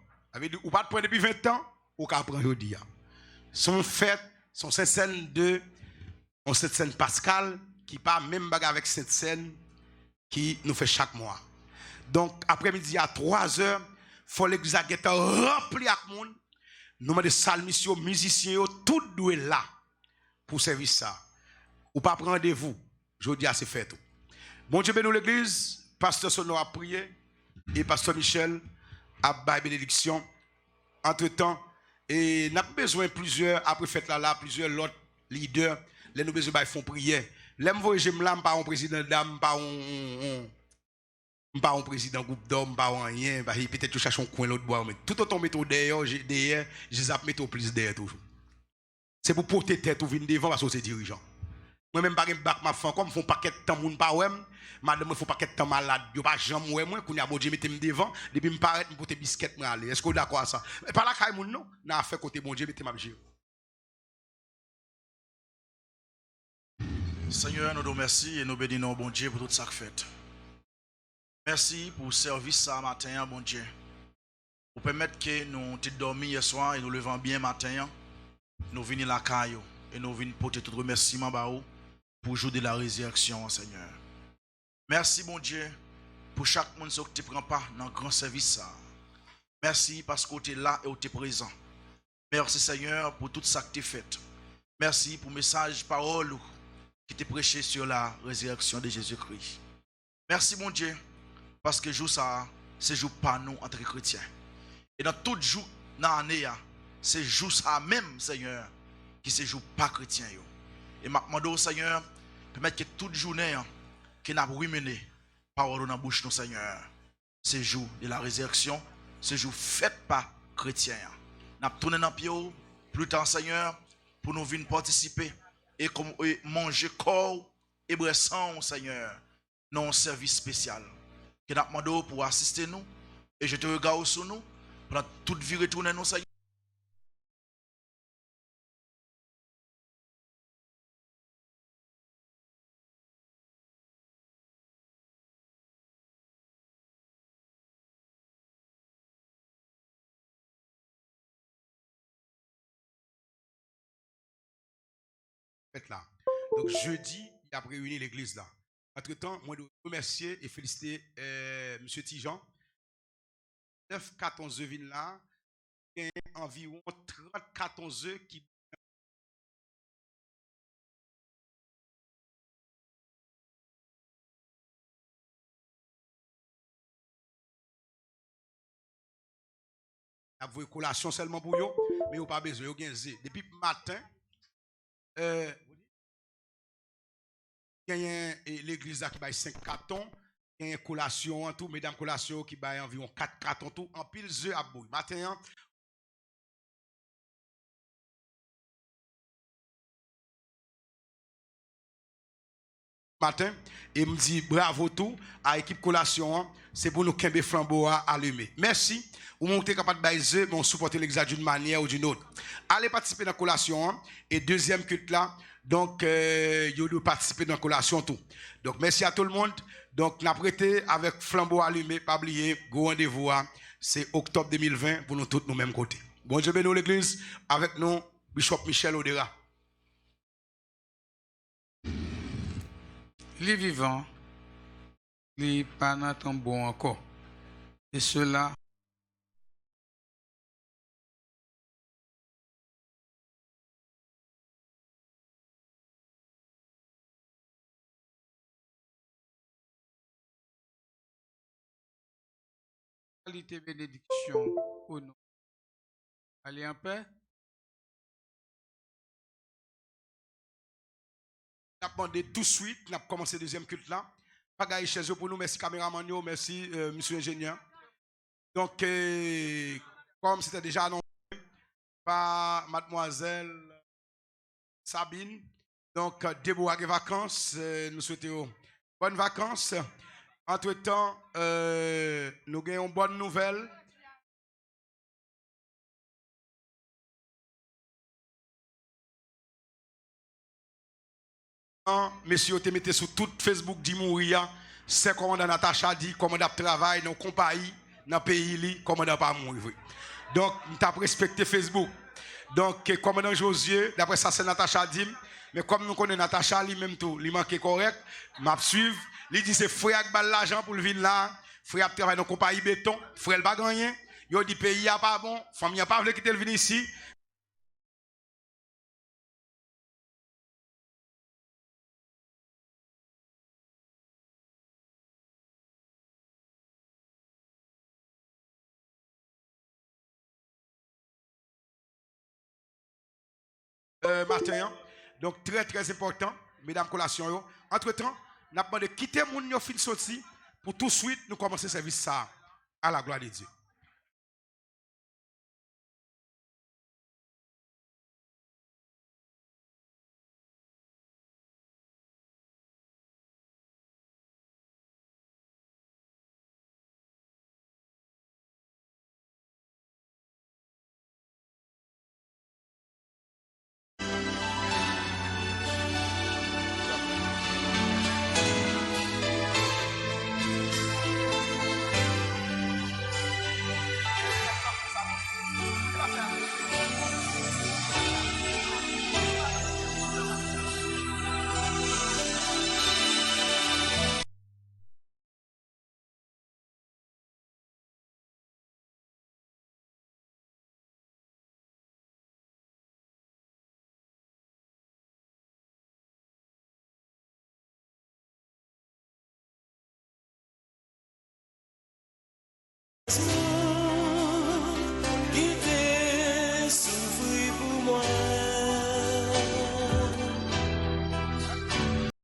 Ou pas de prendre depuis 20 ans, ou qu'à apprendre aujourd'hui. Son fête, cette scène cette scène Pascal, qui pas même bagarre avec cette scène qui nous fait chaque mois. Donc, après-midi à 3h, il faut l'église remplie avec le monde. Nous avons des salmistes, musiciens, tout doué là pour servir ça. Ou pas prendre rendez-vous. Je dis à ces fêtes. Bon Dieu bénisse l'église. Pasteur Sono a prié et Pasteur Michel a baillé bénédiction. Entre-temps, et nous avons besoin plusieurs, après fête là, plusieurs autres leaders, les nous besoin font prier. Les me je me là, pas un président d'âme, pas un président groupe d'hommes, pas rien, peut-être tu cherches un coin l'autre bois, mais tout autant mettre derrière, je les mettre au plus derrière toujours. C'est pour porter tête ou venir devant parce que c'est dirigeant. Moi même pas ma femme comme font paquet de temps moun pas ouais madame me font paquet de temps malade yo pas jamais ouais moi qu'on a bon Dieu mettez me devant depuis me paraît me porter biscuit moi aller est-ce que vous d'accord à ça pas la caille moun non n'a fait côté bon Dieu mettez m'a gérer. Seigneur, nous te remercions et nous bénissons bon Dieu pour tout ça que fait. Merci pour le service ça matin bon Dieu. Pour permettre que nous te dormi hier soir et nous levons bien matin. Nous venons la caille et nous venons porter tout remerciement pour jouer de la résurrection, Seigneur. Merci, bon Dieu, pour chaque monde qui te prend part dans le grand service. Merci parce que tu es là et tu es présent. Merci, Seigneur, pour tout ça que tu as fait. Merci pour le message, parole qui t'est prêché sur la résurrection de Jésus-Christ. Merci, mon Dieu, parce que jour ça, c'est jour pas nous entre chrétiens. Et dans tout jour dans l'année, c'est jour ça même, Seigneur, qui se joue pas chrétien. Et je demande au Seigneur, permettre que toute journée, que nous avons mené, parole dans la bouche, nous, Seigneur, ce jour de la résurrection, ce jour fait par chrétien. Nous avons tourné dans le pied, plus tard, Seigneur, pour nous venir participer et manger corps et boire sang, Seigneur, dans un service spécial. Que nous avons demandé pour assister nous, et je te regarde sur nous, pour toute vie retourner nous, Seigneur. fête là. Donc jeudi, il a réuni l'église là. Entre-temps, moi je remercier et féliciter M. Tijan. 9-14 vignes là, il y a environ 30-14 œufs qui a voué collation seulement pour eux, mais vous pas besoin, vous avez depuis matin, il y a l'église qui a 5 cartons, il y a une collation en tout, mesdames collation qui a environ 4 cartons tout, en pile œufs à bout. Matin, et me dit bravo tout à l'équipe collation, c'est pour nous qu'un flambeau allumé. Merci. Ou montez capable de baiser, mais on supporte l'examen d'une manière ou d'une autre. Allez participer dans la collation et deuxième culte là, donc vous devez participer dans la collation tout. Donc merci à tout le monde. Donc n'a prêté avec flambeau allumé, pas oublier, gros rendez-vous c'est octobre 2020 pour nous tous nous même côté. Bon Dieu bénisse l'église avec nous Bishop Michel Odera. Les vivants, les pas n'attendent bon encore. Et cela, qualité bénédiction au nom. Allez en paix. On a demandé tout de suite, on a commencé le deuxième culte là. Pagaille chez eux pour nous, merci caméraman, merci monsieur ingénieur. Donc, comme c'était déjà annoncé par mademoiselle Sabine, donc Déborah des vacances, nous souhaitons bonnes vacances. Entre-temps, nous gagnons une bonne nouvelle. Monsieur, te mettez sur tout Facebook d'Imouria, c'est commandant Natacha dit, commandant travail dans la compagnie, dans le pays, commandant pas mourir. Donc, nous avons respecté Facebook. Donc, commandant Josué, d'après ça, c'est Natacha dit, mais comme nous connaissons Natacha, lui-même tout, il manque correct, m'a suivre. Il dit c'est frère qui a l'argent pour le venir là, frère travaille dans la compagnie béton, frère n'a pas gagné, il dit pays n'a pas bon, famille n'a pas voulu quitter le venir ici. Matin, donc très très important, mesdames collations. Entre-temps, nous avons demandé de quitter mon yo fin sorti pour tout de suite nous commencer le service ça à la gloire de Dieu. Smooth.